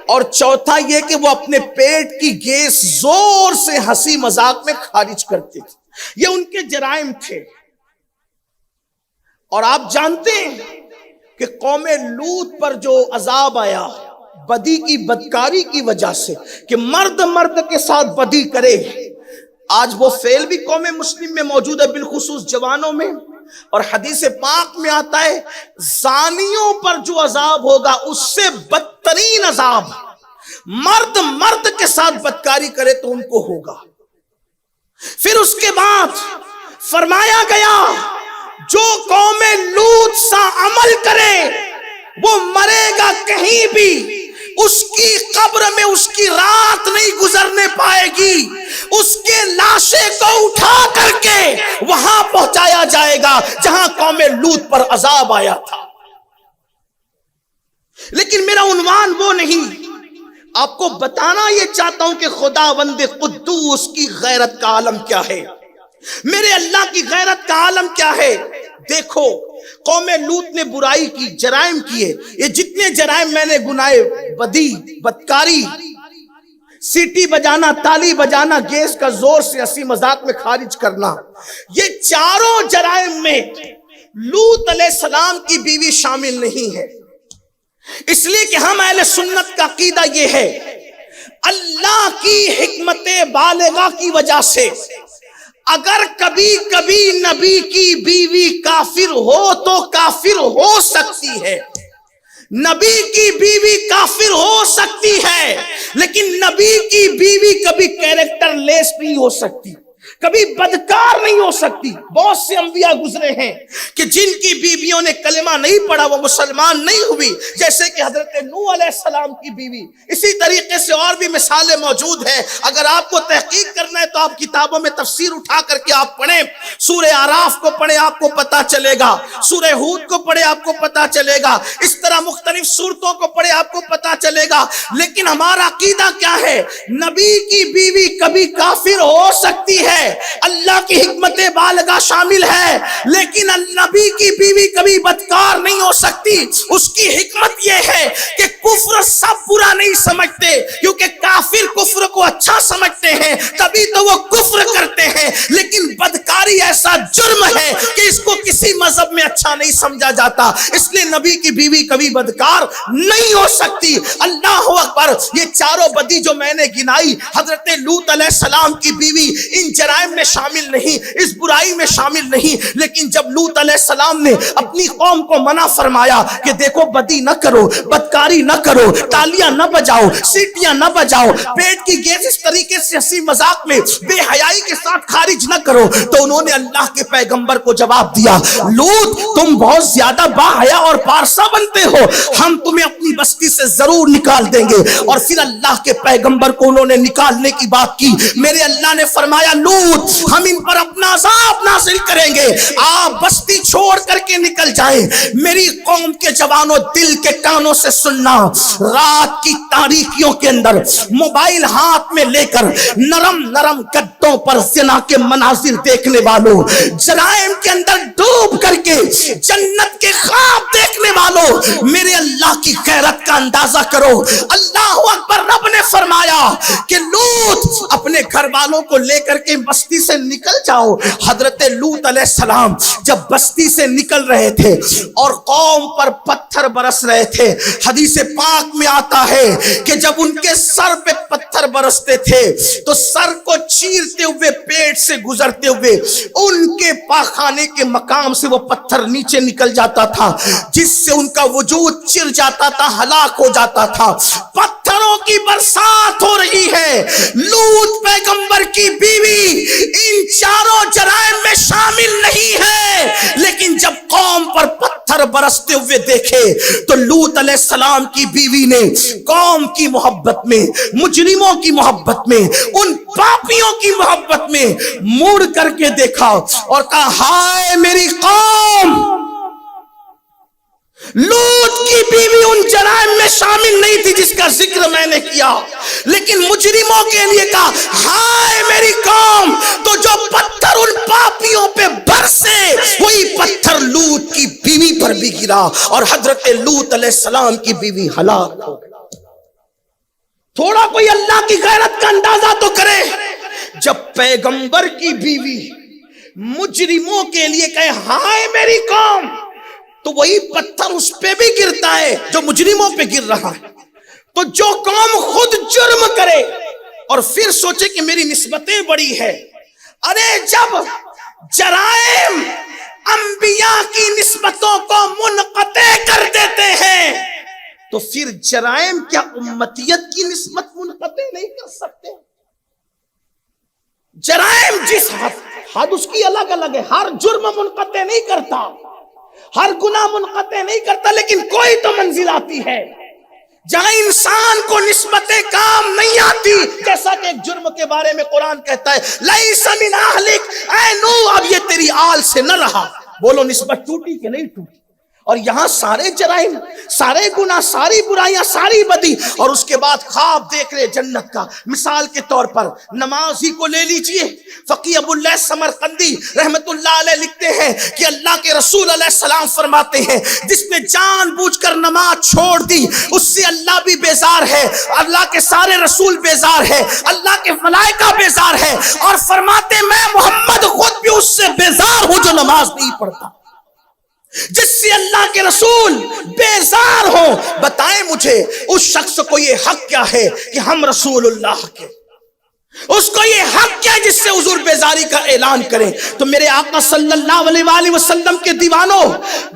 اور چوتھا یہ کہ وہ اپنے پیٹ کی گیس زور سے ہنسی مذاق میں خارج کرتے تھے. یہ ان کے جرائم تھے. اور آپ جانتے ہیں کہ قوم لوط پر جو عذاب آیا بدی کی بدکاری کی وجہ سے کہ مرد مرد کے ساتھ بدی کرے، آج وہ فعل بھی قوم مسلم میں موجود ہے، بالخصوص جوانوں میں. اور حدیث پاک میں آتا ہے زانیوں پر جو عذاب ہوگا اس سے بدترین عذاب مرد مرد کے ساتھ بدکاری کرے تو ان کو ہوگا. پھر اس کے بعد فرمایا گیا جو قوم لوط سا عمل کرے وہ مرے گا کہیں بھی، اس کی قبر میں اس کی رات نہیں گزرنے پائے گی، اس کے لاشیں کو اٹھا کر کے وہاں پہنچایا جائے گا جہاں قوم لوط پر عذاب آیا تھا. لیکن میرا عنوان وہ نہیں، آپ کو بتانا یہ چاہتا ہوں کہ خداوند قدوس کی غیرت کا عالم کیا ہے، میرے اللہ کی غیرت کا عالم کیا ہے. دیکھو قوم لوط نے برائی کی، جرائم کیے، یہ جتنے جرائم میں نے گنائے، بدی، بدکاری، سیٹی بجانا، تالی بجانا، گیس کا زور سے ہنسی مذاق میں خارج کرنا، یہ چاروں جرائم میں لوط علیہ السلام کی بیوی شامل نہیں ہے. اس لیے کہ ہم اہل سنت کا عقیدہ یہ ہے اللہ کی حکمت بالغہ کی وجہ سے اگر کبھی کبھی نبی کی بیوی کافر ہو تو کافر ہو سکتی ہے، نبی کی بیوی کافر ہو سکتی ہے، لیکن نبی کی بیوی کبھی کیریکٹر لیس نہیں ہو سکتی، کبھی بدکار نہیں ہو سکتی. بہت سے انبیاء گزرے ہیں کہ جن کی بیویوں نے کلمہ نہیں پڑھا وہ مسلمان نہیں ہوئی، جیسے کہ حضرت نوح علیہ السلام کی بیوی. اسی طریقے سے اور بھی مثالیں موجود ہیں. اگر آپ کو تحقیق کرنا ہے تو آپ کتابوں میں تفسیر اٹھا کر کے آپ پڑھیں، سورہ اعراف کو پڑھیں آپ کو پتا چلے گا، سورہ ہود کو پڑھیں آپ کو پتا چلے گا، اس طرح مختلف سورتوں کو پڑھیں آپ کو پتا چلے گا. لیکن ہمارا عقیدہ کیا ہے؟ نبی کی بیوی کبھی کافر ہو سکتی ہے، اللہ کی حکمت بالغہ شامل ہے، لیکن نبی کی بیوی کبھی بدکار نہیں ہو سکتی. اس کی حکمت یہ ہے کہ کفر سب برا نہیں سمجھتے، کیونکہ کافر کفر کو اچھا سمجھتے ہیں تبھی تو وہ کفر کرتے ہیں، لیکن بدکاری ایسا جرم ہے کہ اس کو کسی مذہب میں اچھا نہیں سمجھا جاتا، اس لیے نبی کی بیوی کبھی بدکار نہیں ہو سکتی. اللہ اکبر. یہ چاروں بدی جو میں نے گنائی حضرت لوط علیہ السلام کی بیوی ان جرائم میں شامل نہیں، اس برائی میں شامل نہیں. لیکن جب لوط علیہ السلام نے اپنی قوم کو منع فرمایا کہ دیکھو بدی نہ کرو، بدکاری نہ کرو، تالیاں نہ بجاؤ، سیٹیاں نہ بجاؤ، پیٹ کی گیس اس طریقے سے ہنسی مذاق میں بے حیائی کے ساتھ خارج نہ کرو، تو انہوں نے اللہ کے پیغمبر کو جواب دیا لوط تم بہت زیادہ با حیا اور پارسا بنتے ہو، ہم تمہیں اپنی بستی سے ضرور نکال دیں گے. اور پھر اللہ کے پیغمبر کو انہوں نے نکالنے کی بات کی. میرے اللہ نے فرمایا لوط ہم ان پر اپنا عذاب نازل کریں گے، آپ بستی چھوڑ کر کے نکل جائیں. میری قوم کے جوانوں دل کے کانوں سے سننا، رات کی تاریکیوں کے اندر موبائل ہاتھ میں لے کر نرم نرم گدوں پر زنا کے مناظر دیکھنے والوں، جرائم کے اندر ڈوب کر کے جنت کے خواب دیکھنے والوں، میرے اللہ کی غیرت کا اندازہ کرو. اللہ اکبر. رب نے فرمایا کہ لوط اپنے گھر والوں کو لے کر کے بستی سے نکل جاؤ. حضرت لوط علیہ السلام جب بستی سے نکل رہے تھے اور قوم پر پتھر برس رہے تھے، حدیث پاک میں آتا ہے کہ جب ان کے سر پہ پتھر برستے تھے تو سر کو چیرتے ہوئے پیٹ سے گزرتے ہوئے ان کے پاخانے کے مقام سے وہ پتھر نیچے نکل جاتا تھا، جس سے ان کا وجود چر جاتا تھا، ہلاک ہو جاتا تھا. پتھروں کی برسات ہو رہی ہے. لوط پیغمبر کی بیوی ان چاروں جرائم میں شامل نہیں ہے، لیکن جب قوم پر پتھر برستے ہوئے دیکھے تو لوط علیہ السلام کی بیوی نے قوم کی محبت میں، مجرموں کی محبت میں، ان پاپیوں کی محبت میں مڑ کر کے دیکھا اور کہا ہائے میری قوم. لوط کی بیوی ان جرائم میں شامل نہیں تھی جس کا ذکر میں نے کیا، لیکن مجرموں کے لیے کہا ہائے میری قوم. تو جو پتھر ان پاپیوں پہ برسے وہی پتھر لوط کی بیوی پر بھی گرا اور حضرت لوط علیہ السلام کی بیوی ہلاک ہو گئی. تھوڑا کوئی اللہ کی غیرت کا اندازہ تو کرے. جب پیغمبر کی بیوی مجرموں کے لیے کہے ہائے میری قوم، تو وہی پتھر اس پہ بھی گرتا ہے جو مجرموں پہ گر رہا ہے. تو جو قوم خود جرم کرے اور پھر سوچے کہ میری نسبتیں بڑی ہے، ارے جب جرائم انبیاء کی نسبتوں کو منقطع کر دیتے ہیں تو پھر جرائم کیا امتیت کی نسبت منقطع نہیں کر سکتے؟ جرائم جس حد اس کی الگ الگ ہے، ہر جرم منقطع نہیں کرتا، ہر گناہ منقطع نہیں کرتا، لیکن کوئی تو منزل آتی ہے جہاں انسان کو نسبت کام نہیں آتی. جیسا کہ ایک جرم کے بارے میں قرآن کہتا ہے لیس من اہلک، اے نوح اب یہ تیری آل سے نہ رہا. بولو نسبت ٹوٹی کہ نہیں ٹوٹی؟ اور یہاں سارے جرائم، سارے گناہ، ساری برائیاں، ساری بدی، اور اس کے بعد خواب دیکھ رہے جنت کا. مثال کے طور پر نماز ہی کو لے لیجئے. فقی ابو اللہ سمرقندی رحمت اللہ علیہ لکھتے ہیں کہ اللہ کے رسول علیہ السلام فرماتے ہیں جس نے جان بوجھ کر نماز چھوڑ دی اس سے اللہ بھی بیزار ہے، اللہ کے سارے رسول بیزار ہے، اللہ کے ملائکہ بیزار ہے، اور فرماتے میں محمد خود بھی اس سے بیزار ہوں جو نماز نہیں پڑھتا. جس سے اللہ کے رسول بیزار ہو، بتائیں مجھے اس شخص کو یہ حق کیا ہے کہ ہم رسول اللہ کے، اس کو یہ حق کیا ہے جس سے حضور بیزاری کا اعلان کریں؟ تو میرے آقا صلی اللہ علیہ وآلہ وسلم کے دیوانوں،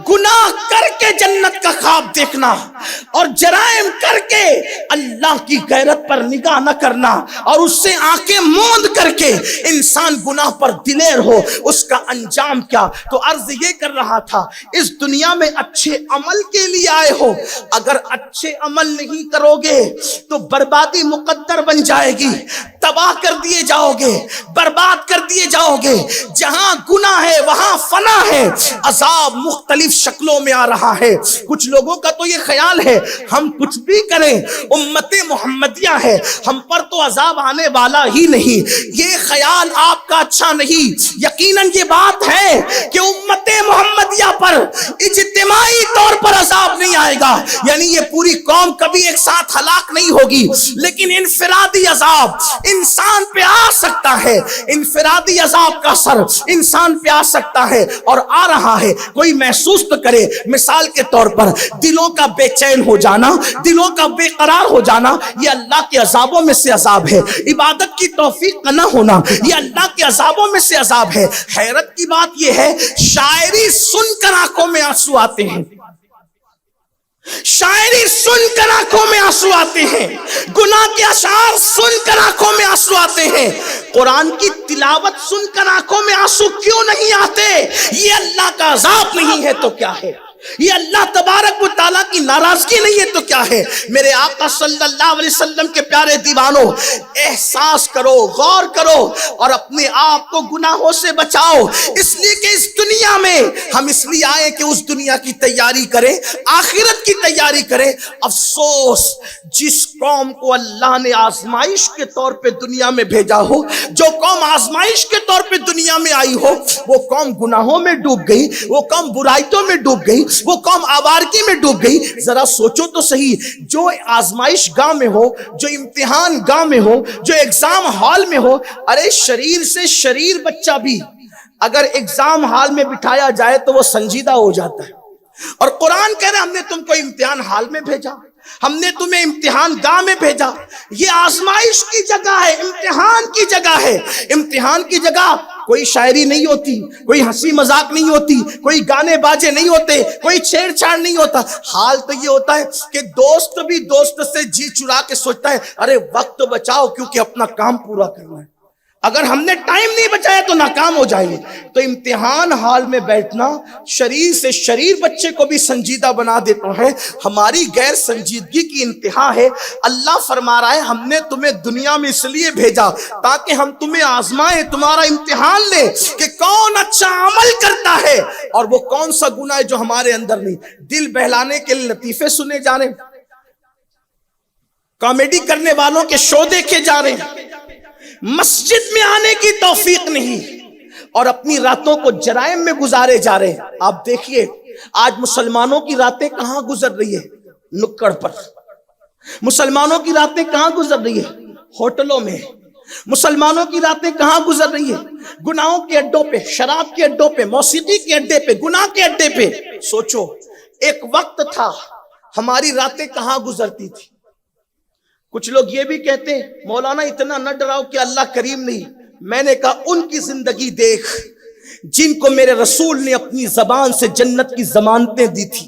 گناہ کر کے جنت کا خواب دیکھنا اور جرائم کر کے اللہ کی غیرت پر نگاہ نہ کرنا اور اس سے آنکھیں موند کر کے انسان گناہ پر دلیر ہو، اس کا انجام کیا؟ تو عرض یہ کر رہا تھا اس دنیا میں اچھے عمل کے لیے آئے ہو، اگر اچھے عمل نہیں کرو گے تو بربادی مقدر بن جائے گی، تباہ کر دیے جاؤ گے، برباد کر دیے جاؤ گے. جہاں گناہ ہے وہاں فنا ہے. عذاب مختلف شکلوں میں آ رہا ہے. کچھ لوگوں کا تو یہ خیال ہے ہم کچھ بھی کریں امت محمدیہ ہے، ہم پر تو عذاب آنے والا ہی نہیں. یہ خیال آپ کا اچھا نہیں. یقیناً یہ بات ہے کہ امت محمدیہ پر اجتماعی طور پر عذاب نہیں آئے گا، یعنی یہ پوری قوم کبھی ایک ساتھ ہلاک نہیں ہوگی، لیکن انفرادی عذاب انسان پہ آ سکتا ہے. انفرادی عذاب کا اثر انسان پہ آ سکتا ہے اور آ رہا ہے. کوئی محسوس تو کرے. مثال کے طور پر دلوں کا بے چین ہو جانا، دلوں کا بے قرار ہو جانا، یہ اللہ کے عذابوں میں سے عذاب ہے. عبادت کی توفیق نہ ہونا یہ اللہ کے عذابوں میں سے عذاب ہے. حیرت کی بات یہ ہے شاعری سن کر آنکھوں میں آنسو آتے ہیں، شاعری سن کر آنکھوں میں آنسو آتے ہیں، گناہ کے اشعار سن کر آنکھوں میں آنسو آتے ہیں. قرآن کی تلاوت سن کر آنکھوں میں آنسو کیوں نہیں آتے؟ یہ اللہ کا عذاب نہیں ہے تو کیا ہے؟ یہ اللہ تبارک و تعالیٰ کی ناراضگی نہیں ہے تو کیا ہے؟ میرے آقا صلی اللہ علیہ وسلم کے پیارے دیوانوں، احساس کرو، غور کرو اور اپنے آپ کو گناہوں سے بچاؤ. اس لیے کہ اس دنیا میں ہم اس لیے آئے کہ اس دنیا کی تیاری کریں، آخرت کی تیاری کریں. افسوس جس قوم کو اللہ نے آزمائش کے طور پہ دنیا میں بھیجا ہو، جو قوم آزمائش کے طور پہ دنیا میں آئی ہو، وہ قوم گناہوں میں ڈوب گئی، وہ قوم برائیوں میں ڈوب گئی، وہ قوم آوارگی میں ڈوب گئی. ذرا سوچو تو صحیح، جو آزمائش گاہ میں ہو، جو امتحان گاہ میں ہو، جو ایگزام ہال میں ہو، ارے شریر سے شریر بچہ بھی اگر ایگزام ہال میں بٹھایا جائے تو وہ سنجیدہ ہو جاتا ہے. اور قرآن کہہ رہے ہم نے تم کو امتحان ہال میں بھیجا، ہم نے تمہیں امتحان گاہ میں بھیجا. یہ آزمائش کی جگہ ہے، امتحان کی جگہ ہے. امتحان کی جگہ کوئی شاعری نہیں ہوتی، کوئی ہنسی مذاق نہیں ہوتی، کوئی گانے باجے نہیں ہوتے، کوئی چھیڑ چھاڑ نہیں ہوتا. حال تو یہ ہوتا ہے کہ دوست بھی دوست سے جی چرا کے سوچتا ہے ارے وقت بچاؤ کیونکہ اپنا کام پورا کرنا ہے، اگر ہم نے ٹائم نہیں بچایا تو ناکام ہو جائیں گے. تو امتحان حال میں بیٹھنا شریر سے شریر بچے کو بھی سنجیدہ بنا دیتا ہے. ہماری غیر سنجیدگی کی انتہا ہے. اللہ فرما رہا ہے ہم نے تمہیں دنیا میں اس لیے بھیجا تاکہ ہم تمہیں آزمائیں، تمہارا امتحان لیں کہ کون اچھا عمل کرتا ہے اور وہ کون سا گناہ ہے جو ہمارے اندر نہیں. دل بہلانے کے لیے لطیفے سنے جا رہے ہیں، کامیڈی کرنے والوں کے شو دیکھے جا رہے ہیں، مسجد میں آنے کی توفیق نہیں اور اپنی راتوں کو جرائم میں گزارے جا رہے ہیں. آپ دیکھیے آج مسلمانوں کی راتیں کہاں گزر رہی ہے؟ نکڑ پر. مسلمانوں کی راتیں کہاں گزر رہی ہے؟ ہوٹلوں میں. مسلمانوں کی راتیں کہاں گزر رہی ہیں؟ گناہوں کے اڈوں پہ، شراب کے اڈوں پہ، موسیقی کے اڈے پہ، گناہ کے اڈے پہ۔ سوچو، ایک وقت تھا ہماری راتیں کہاں گزرتی تھی۔ کچھ لوگ یہ بھی کہتے ہیں مولانا اتنا نہ ڈراؤ کہ اللہ کریم نہیں۔ میں نے کہا ان کی زندگی دیکھ جن کو میرے رسول نے اپنی زبان سے جنت کی ضمانتیں دی تھی،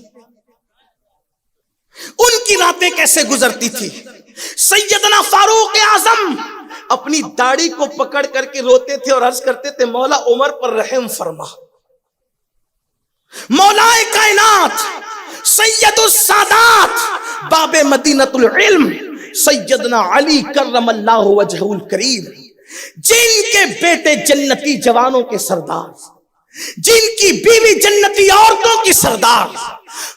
ان کی راتیں کیسے گزرتی تھی۔ سیدنا فاروق اعظم اپنی داڑھی کو پکڑ کر کے روتے تھے اور عرض کرتے تھے مولا عمر پر رحم فرما۔ مولا کائنات سید السادات باب مدینۃ العلم سیدنا علی کرم اللہ وجہہ الکریم، جن کے بیٹے جنتی جوانوں کے سردار، جن کی بیوی جنتی عورتوں کی سردار،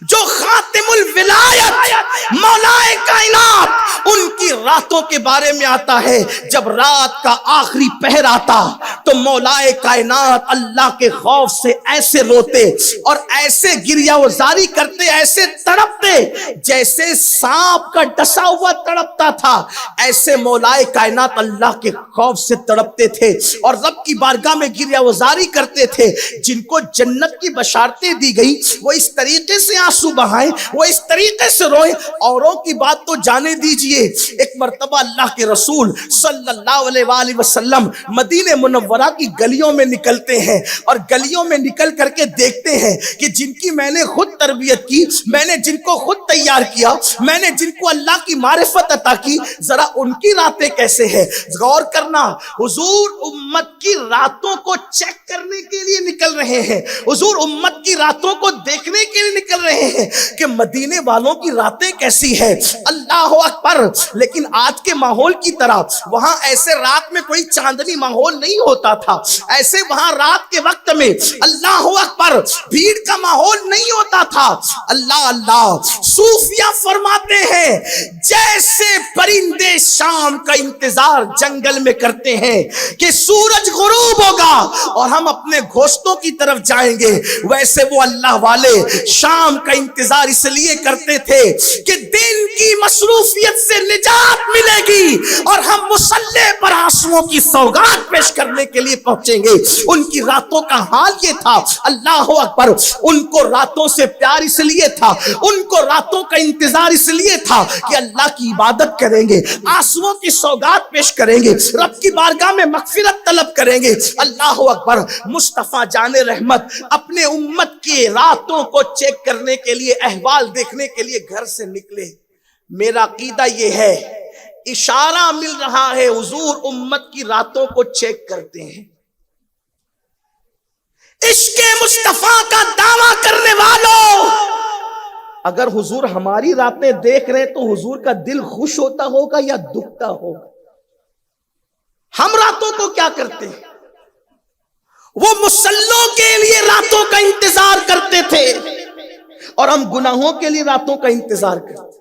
جو خاتم الولایت مولا کائنات، ان کی راتوں کے بارے میں آتا ہے جب رات کا آخری پہر آتا تو مولا کائنات اللہ کے خوف سے ایسے روتے اور ایسے گریہ وزاری کرتے، ایسے تڑپتے جیسے سانپ کا ڈسا ہوا تڑپتا تھا، ایسے مولا کائنات اللہ کے خوف سے تڑپتے تھے اور رب کی بارگاہ میں گریہ وزاری کرتے تھے۔ جن کو جنت کی بشارتیں دی گئی وہ اس طریقے سے آنسو بہائیں، وہ اس طریقے سے روئیں، اوروں کی بات تو جانے دیجئے۔ ایک مرتبہ اللہ کے رسول صلی اللہ علیہ وآلہ وسلم مدینہ منورہ کی گلیوں میں نکلتے ہیں اور گلیوں میں نکل کر کے دیکھتے ہیں کہ جن کی میں نے خود تربیت کی، میں نے جن کو خود تیار کیا، میں نے جن کو اللہ کی معرفت عطا کی، ذرا ان کی راتیں کیسے ہیں۔ غور کرنا، حضور امت کی راتوں کو چیک کرنے کے لیے نکل رہے ہیں، حضور امت کی راتوں کو دیکھنے کے لیے نکل رہے ہیں کہ مدینے والوں کی راتیں کیسی ہے۔ اللہ اکبر۔ لیکن آج کے ماحول کی طرح وہاں ایسے رات میں کوئی چاندنی ماحول نہیں ہوتا تھا، ایسے وہاں رات کے وقت میں اللہ اکبر بھیڑ کا ماحول نہیں ہوتا تھا۔ اللہ اللہ، صوفیہ فرماتے ہیں جیسے پرندے شام کا انتظار جنگل میں کرتے ہیں کہ سورج غروب ہوگا اور ہم اپنے گھوستوں کی طرف جائیں گے، ویسے وہ اللہ والے شام کا انتظار اس لیے کرتے تھے کہ دن کی مصروفیت سے نجات ملے گی اور ہم مصلی پر آنسوؤں کی سوگات پیش کرنے کے لیے پہنچیں گے۔ ان کی راتوں کا حال یہ تھا، اللہ اکبر، ان کو راتوں سے پیار اس لیے تھا، ان کو راتوں کا انتظار اس لیے تھا کہ اللہ کی عبادت کریں گے، آنسوؤں کی سوگات پیش کریں گے، رب کی بارگاہ میں مغفرت طلب کریں گے۔ اللہ اکبر۔ مصطفیٰ جان رحمت اپنے امت کی راتوں کو چیک کرنے کے لیے، احوال دیکھنے کے لیے گھر سے نکلے۔ میرا عقیدہ یہ ہے، اشارہ مل رہا ہے حضور امت کی راتوں کو چیک کرتے ہیں۔ عشق مصطفیٰ کا دعویٰ کرنے والوں، اگر حضور ہماری راتیں دیکھ رہے تو حضور کا دل خوش ہوتا ہوگا یا دکھتا ہوگا؟ ہم راتوں کو کیا کرتے ہیں؟ وہ مصلوں کے لیے راتوں کا انتظار کرتے تھے اور ہم گناہوں کے لیے راتوں کا انتظار کرتے۔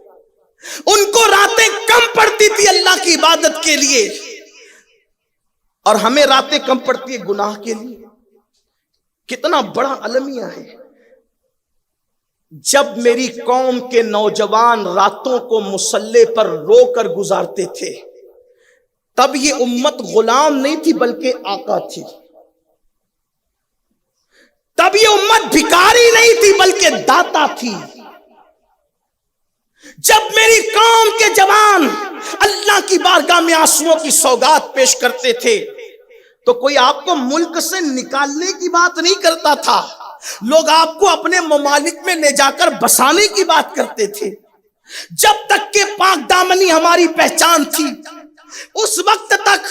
ان کو راتیں کم پڑتی تھی اللہ کی عبادت کے لیے اور ہمیں راتیں کم پڑتی ہیں گناہ کے لیے۔ کتنا بڑا المیہ ہے۔ جب میری قوم کے نوجوان راتوں کو مصلی پر رو کر گزارتے تھے تب یہ امت غلام نہیں تھی بلکہ آقا تھی، تب یہ امت بھکاری نہیں تھی بلکہ داتا تھی۔ جب میری قوم کے جوان اللہ کی بارگاہ میں آنسوؤں کی سوگات پیش کرتے تھے تو کوئی آپ کو ملک سے نکالنے کی بات نہیں کرتا تھا، لوگ آپ کو اپنے ممالک میں لے جا کر بسانے کی بات کرتے تھے۔ جب تک کہ پاک دامنی ہماری پہچان تھی اس وقت تک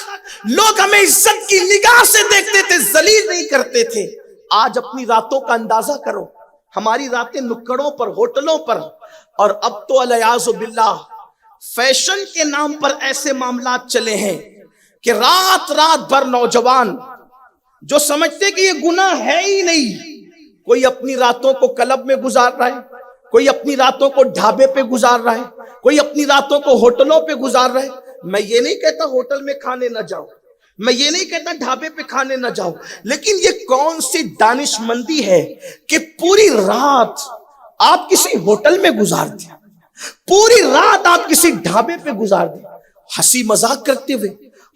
لوگ ہمیں عزت کی نگاہ سے دیکھتے تھے، ذلیل نہیں کرتے تھے۔ آج اپنی راتوں کا اندازہ کرو، ہماری راتیں نکڑوں پر، ہوٹلوں پر، اور اب تو الیاذ باللہ فیشن کے نام پر ایسے معاملات چلے ہیں کہ رات رات بھر نوجوان جو سمجھتے کہ یہ گناہ ہے ہی نہیں، کوئی اپنی راتوں کو کلب میں گزار رہا ہے، کوئی اپنی راتوں کو ڈھابے پہ گزار رہا ہے، کوئی اپنی راتوں کو ہوٹلوں پہ گزار رہا ہے۔ میں یہ نہیں کہتا ہوٹل میں کھانے نہ جاؤ، میں یہ نہیں کہتا ڈھابے پہ کھانے نہ جاؤ، لیکن یہ کون سی دانش مندی ہے کہ پوری رات آپ کسی ہوٹل میں گزار دیں، پوری رات آپ کسی ڈھابے پہ گزار دیں، ہنسی مذاق کرتے ہوئے،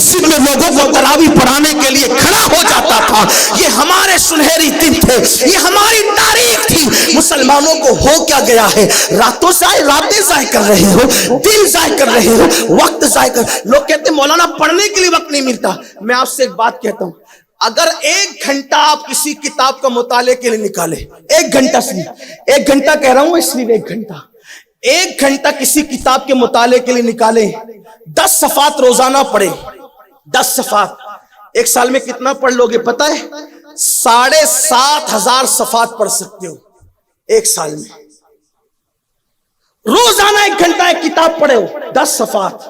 مسجد میں لوگوں کو تراویح پڑھانے کے لیے کھڑا ہو جاتا تھا. یہ ہمارے سنہری دن تھے, یہ ہماری تاریخ تھی. مسلمانوں کو ہو کیا گیا ہے؟ راتیں ضائع کر رہے ہو, دن ضائع کر رہے ہو, وقت ضائع کر. لوگ کہتے ہیں مولانا پڑھنے کے لیے وقت نہیں ملتا. میں آپ سے ایک بات کہتا ہوں, اگر 1 گھنٹہ آپ کسی کتاب کا مطالعے کے لیے نکالے, 1 گھنٹہ سے 1 گھنٹہ کہہ رہا ہوں اس لیے 1 گھنٹہ کسی کتاب کے مطالعے کے لیے نکالے, 10 صفحات روزانہ پڑھے, 10 صفحات, 1 سال میں کتنا پڑھ لو گے پتہ ہے؟ 7,500 صفحات پڑھ سکتے ہو 1 سال میں. روزانہ 1 گھنٹہ ایک کتاب پڑھے ہو, 10 صفحات.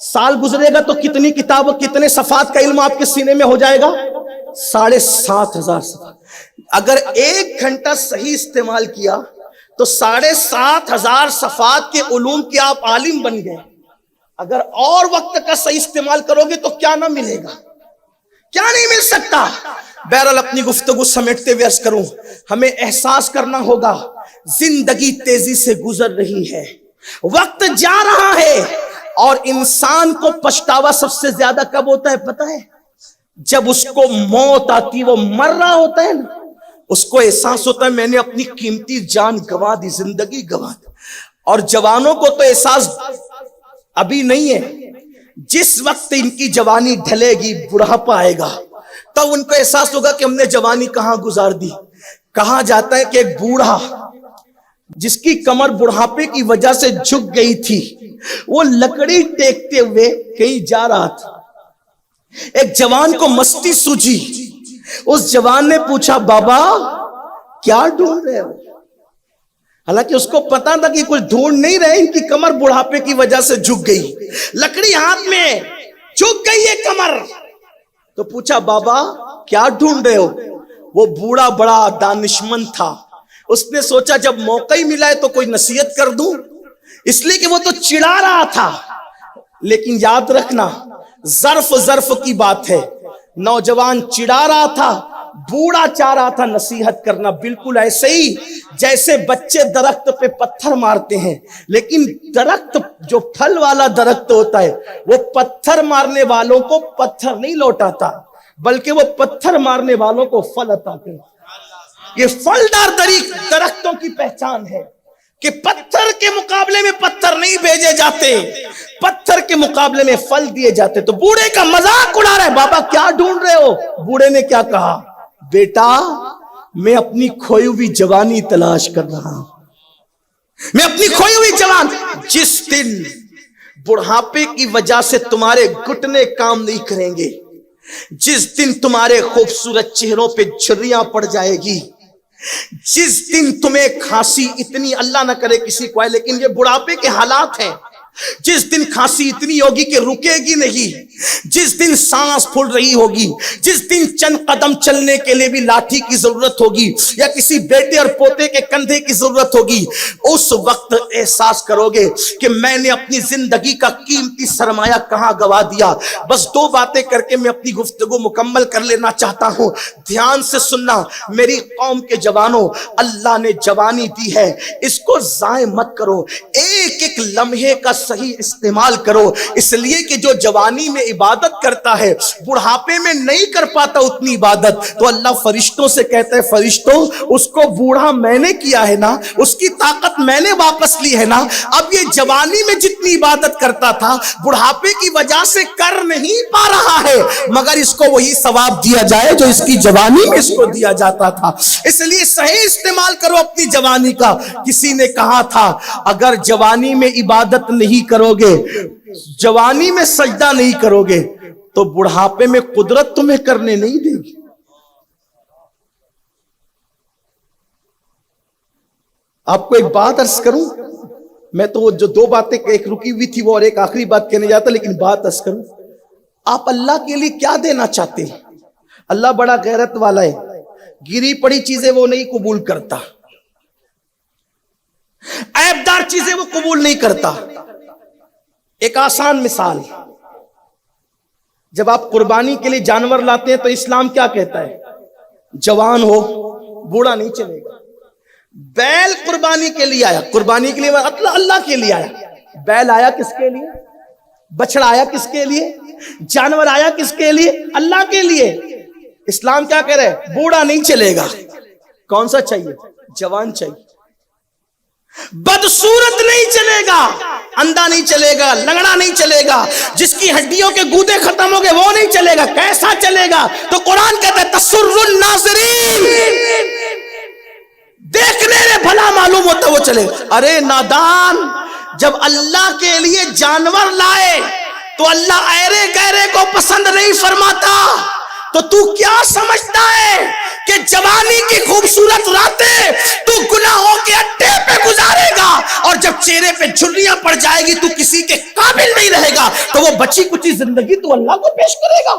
سال گزرے گا تو کتنی کتاب اور کتنے صفحات کا علم آپ کے سینے میں ہو جائے گا؟ 7,500 صفحات. اگر 1 گھنٹہ صحیح استعمال کیا تو 7,500 صفحات کے علوم کے آپ عالم بن گئے. اگر اور وقت کا صحیح استعمال کرو گے تو کیا نہ ملے گا؟ کیا نہیں مل سکتا؟ بہرحال اپنی گفتگو سمیٹتے ہوئے عرض کروں, ہمیں احساس کرنا ہوگا زندگی تیزی سے گزر رہی ہے, وقت جا رہا ہے, اور انسان کو پچھتاوا سب سے زیادہ کب ہوتا ہے پتہ ہے؟ جب اس کو موت آتی, وہ مر رہا ہوتا ہے نا, اس کو احساس ہوتا ہے میں نے اپنی قیمتی جان گنوا دی, زندگی گنوا دی. اور جوانوں کو تو احساس ابھی نہیں ہے, جس وقت ان کی جوانی ڈھلے گی, بڑھاپا آئے گا, تب ان کو احساس ہوگا کہ ہم نے جوانی کہاں گزار دی. کہا جاتا ہے کہ ایک بوڑھا جس کی کمر بڑھاپے کی وجہ سے جھک گئی تھی, وہ لکڑی ٹیکتے ہوئے کہیں جا رہا تھا. ایک جوان کو مستی سوجی, اس جوان نے پوچھا بابا کیا ڈھونڈ رہے ہو؟ حالانکہ اس کو پتا تھا کہ کچھ ڈھونڈ نہیں رہے, ان کی کمر بڑھاپے کی وجہ سے جھک گئی, لکڑی ہاتھ میں جھک گئی ہے کمر. تو پوچھا بابا کیا ڈھونڈ رہے ہو؟ وہ بوڑھا بڑا دانشمند تھا, اس نے سوچا جب موقع ہی ملا ہے تو کوئی نصیحت کر دوں, اس لیے کہ وہ تو چڑھا رہا تھا. لیکن یاد رکھنا ظرف کی بات ہے, نوجوان چڑھا رہا تھا, بوڑھا چاہ رہا تھا نصیحت کرنا. بالکل ایسے ہی جیسے بچے درخت پہ پتھر مارتے ہیں, لیکن درخت جو پھل والا درخت ہوتا ہے وہ پتھر مارنے والوں کو پتھر نہیں لوٹاتا, بلکہ وہ پتھر مارنے والوں کو پھل عطا کرتا. یہ پھلدار درختوں کی پہچان ہے کہ پتھر کے مقابلے میں پتھر نہیں بھیجے جاتے, پتھر کے مقابلے میں پھل دیے جاتے. تو بوڑھے کا مذاق اڑا رہا ہے, بابا کیا ڈھونڈ رہے ہو؟ بوڑھے نے کیا کہا, بیٹا میں اپنی کھوئی ہوئی جوانی تلاش کر رہا ہوں, میں اپنی کھوئی ہوئی جوان. جس دن بڑھاپے کی وجہ سے تمہارے گھٹنے کام نہیں کریں گے, جس دن تمہارے خوبصورت چہروں پہ جھریاں پڑ جائے گی, جس دن تمہیں کھانسی اتنی, اللہ نہ کرے کسی کو ہے لیکن یہ بڑھاپے کے حالات ہیں, جس دن کھانسی اتنی ہوگی کہ رکے گی نہیں, جس دن سانس پھول رہی ہوگی, جس دن چند قدم چلنے کے لیے بھی لاٹھی کی ضرورت ہوگی یا کسی بیٹے اور پوتے کے کندھے کی ضرورت ہوگی, اس وقت احساس کرو گے کہ میں نے اپنی زندگی کا قیمتی سرمایہ کہاں گوا دیا. بس 2 باتیں کر کے میں اپنی گفتگو مکمل کر لینا چاہتا ہوں, دھیان سے سننا. میری قوم کے جوانوں, اللہ نے جوانی دی ہے, اس کو ضائع مت کرو, ایک ایک لمحے کا صحیح استعمال کرو. اس لیے کہ جو جوانی میں عبادت کرتا ہے بڑھاپے میں نہیں کر پاتا اتنی عبادت, تو اللہ فرشتوں سے کہتا ہے فرشتوں اس کو بوڑھا میں نے کیا ہے نا, اس کی طاقت میں نے واپس لی ہے نا, اب یہ جوانی میں جتنی عبادت کرتا تھا بڑھاپے کی وجہ سے کر نہیں پا رہا ہے, مگر اس کو وہی ثواب دیا جائے جو اس کی جوانی میں اس کو دیا جاتا تھا. اس لیے صحیح استعمال کرو اپنی جوانی کا. کسی نے کہا تھا اگر جوانی میں عبادت نہیں کرو گے, جوانی میں سجدہ نہیں کرو گے, تو بڑھاپے میں قدرت تمہیں کرنے نہیں دے گی. آپ کو ایک بات عرض کروں, میں تو وہ جو 2 باتیں ایک رکی ہوئی تھی وہ اور ایک آخری بات کہنے جاتا, لیکن بات عرض کروں, آپ اللہ کے لیے کیا دینا چاہتے ہیں؟ اللہ بڑا غیرت والا ہے, گری پڑی چیزیں وہ نہیں قبول کرتا, عیبدار چیزیں وہ قبول نہیں کرتا. ایک آسان مثال, جب آپ قربانی کے لیے جانور لاتے ہیں تو اسلام کیا کہتا ہے؟ جوان ہو, بوڑھا نہیں چلے گا. بیل قربانی کے لیے آیا, قربانی کے لیے اللہ کے لیے آیا, بیل آیا کس کے لیے؟ بچڑا آیا کس کے لیے؟ جانور آیا کس کے لیے؟ اللہ کے لیے۔ اسلام کیا کہہ رہے ہیں؟ بوڑھا نہیں چلے گا۔ کون سا چاہیے؟ جوان چاہیے۔ بدصورت نہیں چلے گا، اندھا نہیں چلے گا، لنگڑا نہیں چلے گا، جس کی ہڈیوں کے گودے ختم ہو گئے وہ نہیں چلے گا۔ کیسا چلے گا؟ تو قرآن کہتا ہے تسر الناظرین، دیکھنے میں بھلا معلوم ہوتا وہ چلے گا۔ ارے نادان، جب اللہ کے لیے جانور لائے تو اللہ ایرے گہرے کو پسند نہیں فرماتا، تو کیا سمجھتا ہے کہ جوانی کی خوبصورت راتیں تو گناہوں کے اڈے پہ گزارے گا، اور جب چہرے پہ جھریاں پڑ جائے گی تو کسی کے قابل نہیں رہے گا، تو وہ بچی کچی زندگی تو اللہ کو پیش کرے گا،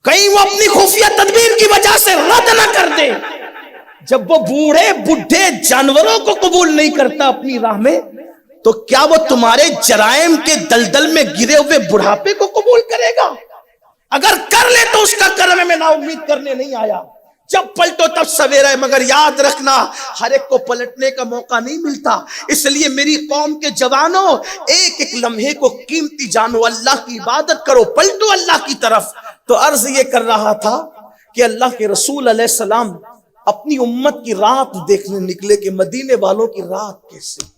کہیں وہ اپنی خفیہ تدبیر کی وجہ سے رد نہ کر دے۔ جب وہ بوڑھے بڈھے جانوروں کو قبول نہیں کرتا اپنی راہ میں، تو کیا وہ تمہارے جرائم کے دلدل میں گرے ہوئے بڑھاپے کو قبول کرے گا؟ اگر کر لے تو اس کا کرم میں نا امید کرنے نہیں آیا۔ جب پلٹو تب سویرا ہے، مگر یاد رکھنا ہر ایک کو پلٹنے کا موقع نہیں ملتا۔ اس لیے میری قوم کے جوانوں، ایک ایک لمحے کو قیمتی جانو، اللہ کی عبادت کرو، پلٹو اللہ کی طرف۔ تو عرض یہ کر رہا تھا کہ اللہ کے رسول علیہ السلام اپنی امت کی رات دیکھنے نکلے کہ مدینے والوں کی رات کیسے۔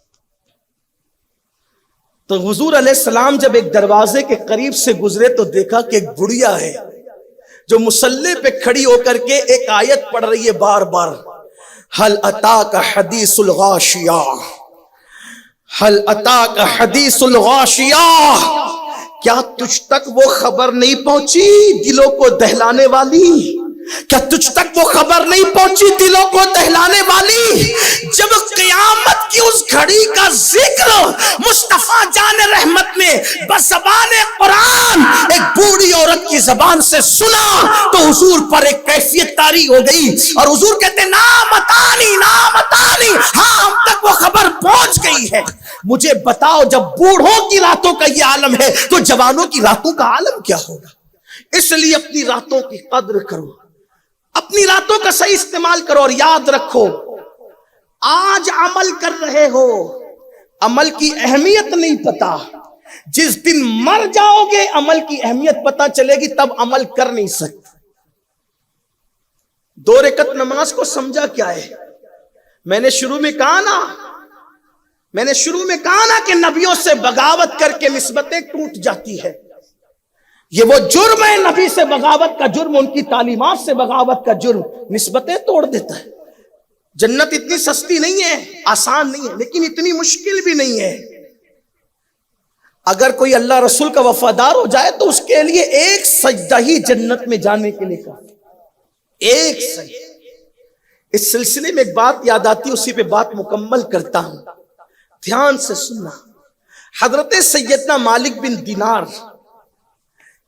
تو حضور علیہ السلام جب ایک دروازے کے قریب سے گزرے تو دیکھا کہ ایک بڑھیا ہے جو مصلی پہ کھڑی ہو کر کے ایک آیت پڑھ رہی ہے بار بار، ہل اتاک حدیث الغاشیہ، ہل اتاک حدیث الغاشیہ، کیا تجھ تک وہ خبر نہیں پہنچی دلوں کو دہلانے والی؟ کیا تجھ تک وہ خبر نہیں پہنچی دلوں کو دہلانے والی؟ جب قیامت کی اس گھڑی کا ذکر مصطفیٰ جان رحمت نے بزبان قرآن ایک بوڑھی عورت کی زبان سے سنا تو حضور پر ایک کیفیت طاری ہو گئی، اور حضور کہتے ہیں نامتانی نامتانی، ہاں ہم تک وہ خبر پہنچ گئی ہے۔ مجھے بتاؤ جب بوڑھوں کی راتوں کا یہ عالم ہے تو جوانوں کی راتوں کا عالم کیا ہوگا؟ اس لیے اپنی راتوں کی قدر کرو، اپنی راتوں کا صحیح استعمال کرو، اور یاد رکھو آج عمل کر رہے ہو، عمل کی اہمیت نہیں پتا، جس دن مر جاؤ گے عمل کی اہمیت پتا چلے گی، تب عمل کر نہیں سکتے۔ 2 رکعت نماز کو سمجھا کیا ہے؟ میں نے شروع میں کہا نا کہ نبیوں سے بغاوت کر کے نسبتیں ٹوٹ جاتی ہے۔ یہ وہ جرم ہے، نبی سے بغاوت کا جرم، ان کی تعلیمات سے بغاوت کا جرم نسبتیں توڑ دیتا ہے۔ جنت اتنی سستی نہیں ہے، آسان نہیں ہے، لیکن اتنی مشکل بھی نہیں ہے۔ اگر کوئی اللہ رسول کا وفادار ہو جائے تو اس کے لیے ایک سجدہ ہی جنت میں جانے کے لیے کافی، ایک سجدہ۔ اس سلسلے میں ایک بات یاد آتی، اسی پہ بات مکمل کرتا ہوں، دھیان سے سننا۔ حضرت سیدنا مالک بن دینار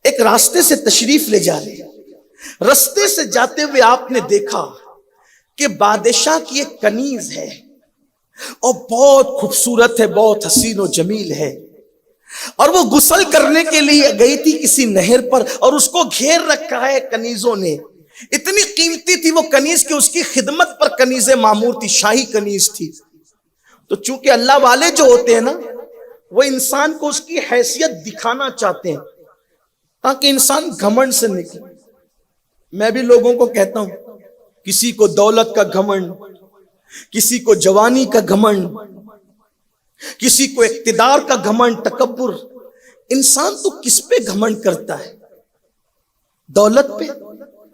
ایک راستے سے تشریف لے جا رہے، راستے سے جاتے ہوئے آپ نے دیکھا کہ بادشاہ کی ایک کنیز ہے اور بہت خوبصورت ہے، بہت حسین و جمیل ہے، اور وہ غسل کرنے کے لیے گئی تھی کسی نہر پر، اور اس کو گھیر رکھا ہے کنیزوں نے۔ اتنی قیمتی تھی وہ کنیز کہ اس کی خدمت پر کنیزیں معمور تھی، شاہی کنیز تھی۔ تو چونکہ اللہ والے جو ہوتے ہیں نا، وہ انسان کو اس کی حیثیت دکھانا چاہتے ہیں تاکہ انسان گھمنڈ سے نکلے۔ میں بھی لوگوں کو کہتا ہوں، کسی کو دولت کا گھمنڈ، کسی کو جوانی کا گھمنڈ، کسی کو اقتدار کا گھمنڈ، تکبر۔ انسان تو کس پہ گھمنڈ کرتا ہے؟ دولت پہ؟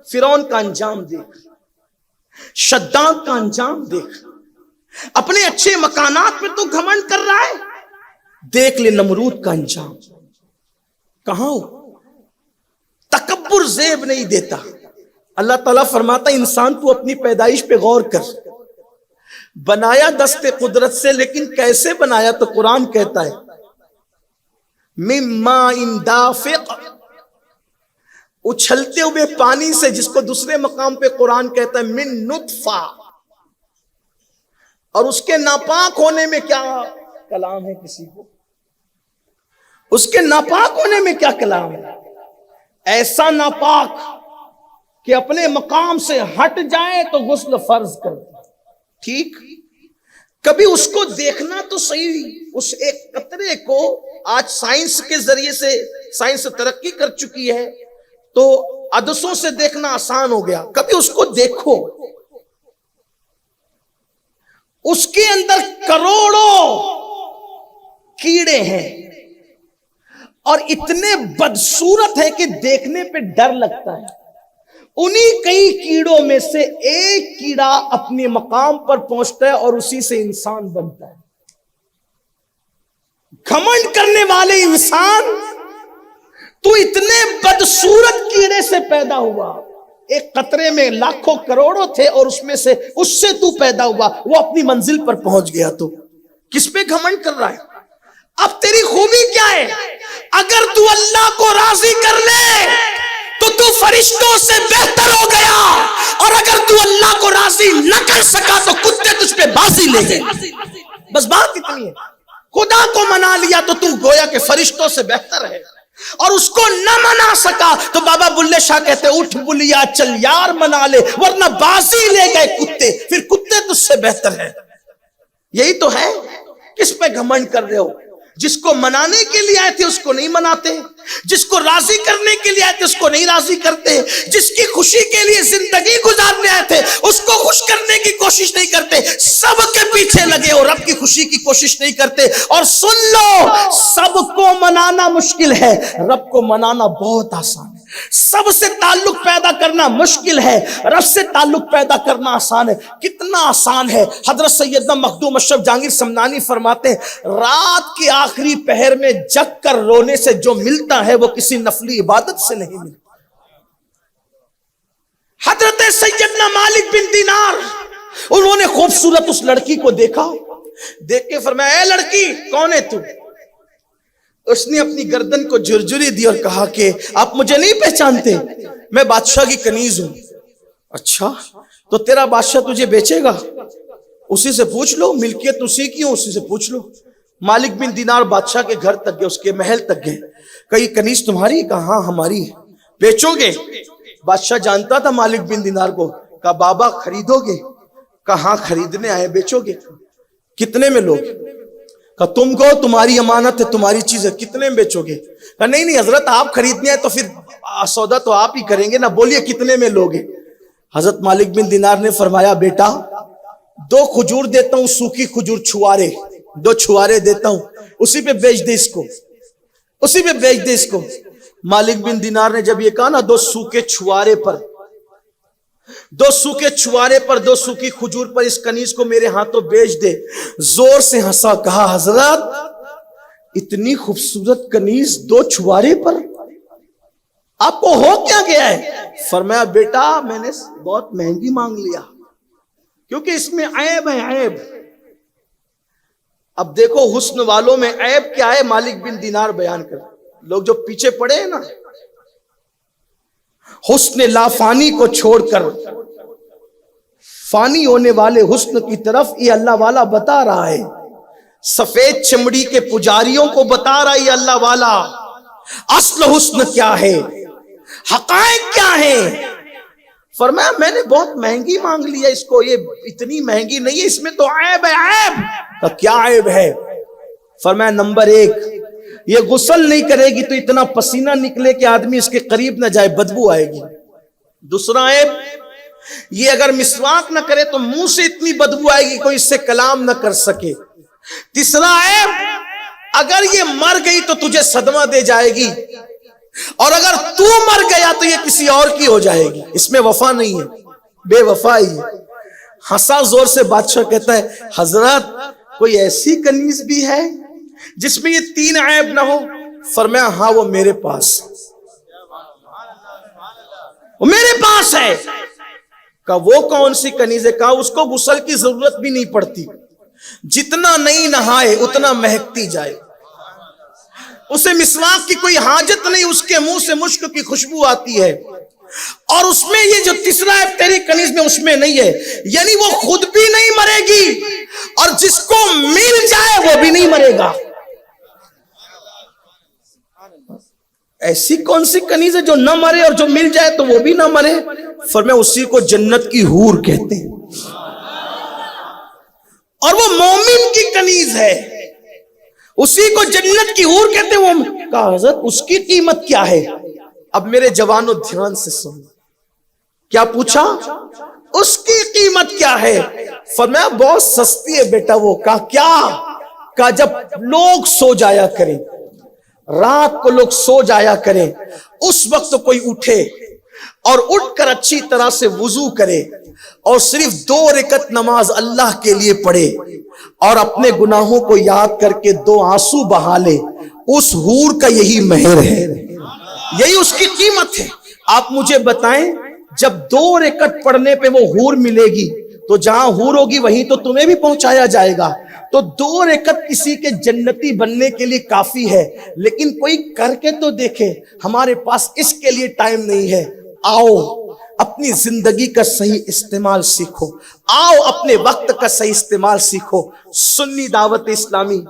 فرعون کا انجام دیکھ، شداد کا انجام دیکھ، اپنے اچھے مکانات پہ تو گھمنڈ کر رہا ہے، دیکھ لے نمرود کا انجام کہاں ہو؟ تکبر زیب نہیں دیتا۔ اللہ تعالیٰ فرماتا ہے انسان تو اپنی پیدائش پہ غور کر، بنایا دست قدرت سے، لیکن کیسے بنایا؟ تو قرآن کہتا ہے مِن مَاءٍ دَافِقٍ، اچھلتے ہوئے پانی سے، جس کو دوسرے مقام پہ قرآن کہتا ہے مِن نُطْفَةٍ۔ اور اس کے ناپاک ہونے میں کیا کلام ہے کسی کو؟ اس کے ناپاک ہونے میں کیا کلام ہے؟ ایسا ناپاک کہ اپنے مقام سے ہٹ جائے تو غسل فرض کر دے۔ ٹھیک، کبھی اس کو دیکھنا تو صحیح، اس ایک قطرے کو آج سائنس کے ذریعے سے، سائنس ترقی کر چکی ہے تو عدسوں سے دیکھنا آسان ہو گیا، کبھی اس کو دیکھو، اس کے اندر کروڑوں کیڑے ہیں اور اتنے بدصورت ہیں کہ دیکھنے پہ ڈر لگتا ہے۔ انہی کئی کیڑوں میں سے ایک کیڑا اپنے مقام پر پہنچتا ہے اور اسی سے انسان بنتا ہے۔ گھمنڈ کرنے والے انسان، تو اتنے بدصورت کیڑے سے پیدا ہوا، ایک قطرے میں لاکھوں کروڑوں تھے اور اس سے تو پیدا ہوا، وہ اپنی منزل پر پہنچ گیا، تو کس پہ گھمنڈ کر رہا ہے؟ اب تیری خوبی کیا ہے؟ اگر تو اللہ کو راضی کر لے تو فرشتوں سے بہتر ہو گیا، اور اگر تو اللہ کو راضی نہ کر سکا تو کتے تجھ پہ بازی لے گئے۔ بس بات اتنی ہے، خدا کو منا لیا تو تو گویا کہ فرشتوں سے بہتر ہے، اور اس کو نہ منا سکا تو بابا بلے شاہ کہتے اٹھ بلیا چل یار منا لے، ورنہ بازی لے گئے کتے، پھر کتے تجھ سے بہتر ہے۔ یہی تو ہے، کس پہ گھمنڈ کر رہے ہو؟ جس کو منانے کے لیے آئے تھے اس کو نہیں مناتے، جس کو راضی کرنے کے لیے آئے تھے اس کو نہیں راضی کرتے، جس کی خوشی کے لیے زندگی گزارنے آئے تھے اس کو خوش کرنے کی کوشش نہیں کرتے، سب کے پیچھے لگے اور رب کی خوشی کی کوشش نہیں کرتے۔ اور سن لو، سب کو منانا مشکل ہے، رب کو منانا بہت آسان ہے۔ سب سے تعلق پیدا کرنا مشکل ہے، رب سے تعلق پیدا کرنا آسان ہے۔ کتنا آسان ہے؟ حضرت سیدنا مخدوم اشرف جہانگیر سمنانی فرماتے ہیں، رات کی آخری پہر میں جگ کر رونے سے جو ملتا ہے وہ کسی نفلی عبادت سے نہیں ملتا۔ حضرت سیدنا مالک بن دینار، انہوں نے خوبصورت اس لڑکی کو دیکھا، دیکھ کے فرمایا، اے لڑکی کون ہے تو؟ اس نے اپنی گردن کو جھرجھری دی اور کہا کہ آپ مجھے نہیں پہچانتے، میں بادشاہ کی کنیز ہوں۔ اچھا، تو تیرا بادشاہ تجھے بیچے گا؟ اسی سے پوچھ لو، ملکیت اسی کی ہوں، اسی سے پوچھ لو۔ مالک بن دینار بادشاہ کے گھر تک گئے، اس کے محل تک گئے، کہ یہ کنیز تمہاری؟ کہا ہاں ہماری ہے۔ بیچو گے؟ بادشاہ جانتا تھا مالک بن دینار کو، کہا بابا خریدو گے؟ کہا ہاں خریدنے آئے، بیچو گے؟ کتنے میں لوگ؟ کہا تم کو تمہاری امانت ہے، تمہاری چیز ہے، کتنے میں بیچو گے؟ کہا نہیں نہیں حضرت آپ خریدنے آئے تو پھر سودا تو آپ ہی کریں گے نا، بولیے کتنے میں لوگے؟ حضرت مالک بن دینار نے فرمایا، بیٹا 2 کھجور دیتا ہوں، سوکھی کھجور چھوارے، 2 چھوارے دیتا ہوں، اسی پہ بیچ دے اس کو، اسی پہ بیچ دے اس کو۔ مالک بن دینار نے جب یہ کہا نا 2 سوکھے چھوارے پر، 2 سوکھے چھوارے پر، 2 سوکھی کھجور پر اس کنیز کو میرے ہاتھوں بیچ دے، زور سے ہنسا، کہا حضرت اتنی خوبصورت کنیز 2 چھوارے پر؟ آپ کو ہو کیا گیا ہے؟ فرمایا بیٹا میں نے بہت مہنگی مانگ لیا، کیونکہ اس میں عیب ہے، عیب۔ اب دیکھو حسن والوں میں عیب کیا ہے، مالک بن دینار بیان کر، لوگ جو پیچھے پڑے ہیں نا، حسن لافانی کو چھوڑ کر فانی ہونے والے حسن کی طرف یہ اللہ والا بتا رہا ہے، سفید چمڑی کے پجاریوں کو بتا رہا ہے یہ اللہ والا، اصل حسن کیا ہے، حقائق کیا ہے۔ فرمایا میں نے بہت مہنگی مانگ لیا اس کو، یہ اتنی مہنگی نہیں ہے، اس میں تو عیب ہے، عیب۔ کہ کیا عیب ہے؟ فرمایا نمبر 1، یہ غسل نہیں کرے گی تو اتنا پسینہ نکلے کہ آدمی اس کے قریب نہ جائے، بدبو آئے گی۔ دوسرا عیب، یہ اگر مسواک نہ کرے تو منہ سے اتنی بدبو آئے گی کوئی اس سے کلام نہ کر سکے۔ تیسرا عیب، اگر یہ مر گئی تو تجھے صدمہ دے جائے گی، اور اگر تو مر گیا تو یہ کسی اور کی ہو جائے گی، اس میں وفا نہیں ہے، بے وفائی ہے۔ ہنسا زور سے، بادشاہ کہتا ہے حضرت کوئی ایسی کنیز بھی ہے جس میں یہ 3 عیب نہ ہو؟ فرمایا ہاں وہ میرے پاس، وہ میرے پاس ہے۔ کہا وہ کون سی کنیز ہے؟ کہا اس کو غسل کی ضرورت بھی نہیں پڑتی، جتنا نہیں نہائے اتنا مہکتی جائے، اسے مسواک کی کوئی حاجت نہیں، اس کے منہ سے مشک کی خوشبو آتی ہے، اور اس میں یہ جو تیسرا ہے تیری کنیز میں اس میں نہیں ہے، یعنی وہ خود بھی نہیں مرے گی اور جس کو مل جائے وہ بھی نہیں مرے گا۔ ایسی کون سی کنیز ہے جو نہ مرے اور جو مل جائے تو وہ بھی نہ مرے؟ فرمایا اسی کو جنت کی حور کہتے ہیں۔ اور وہ مومن کی کنیز ہے, اسی کو جنت کی حور کہتے ہیں. وہ کہا حضرت اس کی قیمت کیا ہے؟ اب میرے جوانوں دھیان سے سن, کیا پوچھا؟ اس کی قیمت کیا ہے؟ فرمایا بہت سستی ہے بیٹا. وہ کہا کیا؟ کہا جب لوگ سو جایا کریں, رات کو لوگ سو جایا کریں, اس وقت کوئی اٹھے اور اٹھ کر اچھی طرح سے وضو کرے اور صرف 2 رکعت نماز اللہ کے لیے پڑھے اور اپنے گناہوں کو یاد کر کے 2 آنسو بہا لے, اس حور کا یہی مہر ہے, یہی اس کی قیمت ہے. آپ مجھے بتائیں, جب 2 رکعت پڑھنے پہ وہ حور ملے گی تو جہاں حور ہوگی وہیں تو تمہیں بھی پہنچایا جائے گا. تو 2 رکعت کسی کے جنتی بننے کے لیے کافی ہے, لیکن کوئی کر کے تو دیکھے. ہمارے پاس اس کے لیے ٹائم نہیں ہے. آؤ اپنی زندگی کا صحیح استعمال سیکھو, آؤ اپنے وقت کا صحیح استعمال سیکھو. سنی دعوت اسلامی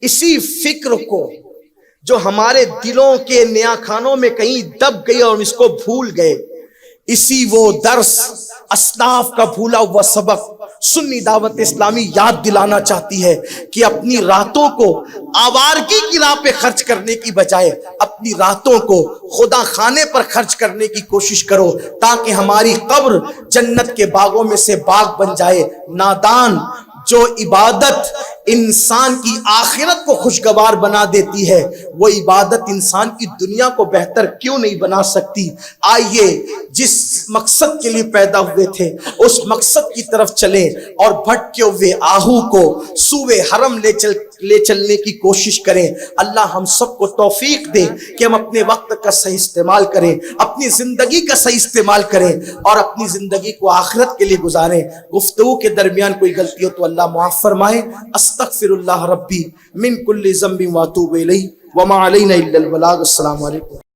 اسی فکر کو جو ہمارے دلوں کے نیا خانوں میں کہیں دب گئی اور اس کو بھول گئے, اسی وہ درس اسلاف کا بھولا ہوا سبق سنی دعوت اسلامی یاد دلانا چاہتی ہے کہ اپنی راتوں کو آوارگی کی راہ پہ خرچ کرنے کی بجائے اپنی راتوں کو خدا خانے پر خرچ کرنے کی کوشش کرو, تاکہ ہماری قبر جنت کے باغوں میں سے باغ بن جائے. نادان جو عبادت انسان کی آخرت کو خوشگوار بنا دیتی ہے, وہ عبادت انسان کی دنیا کو بہتر کیوں نہیں بنا سکتی؟ آئیے جس مقصد کے لیے پیدا ہوئے تھے اس مقصد کی طرف چلیں اور بھٹکے ہوئے آہو کو سوئے حرم لے چلنے کی کوشش کریں. اللہ ہم سب کو توفیق دے کہ ہم اپنے وقت کا صحیح استعمال کریں, اپنی زندگی کا صحیح استعمال کریں اور اپنی زندگی کو آخرت کے لیے گزاریں. گفتگو کے درمیان کوئی غلطی ہو تو اللہ معاف فرمائے. استغفر اللہ ربی من کل ذنب واتوب الیہ وما علینا الا البلاغ. السلام علیکم.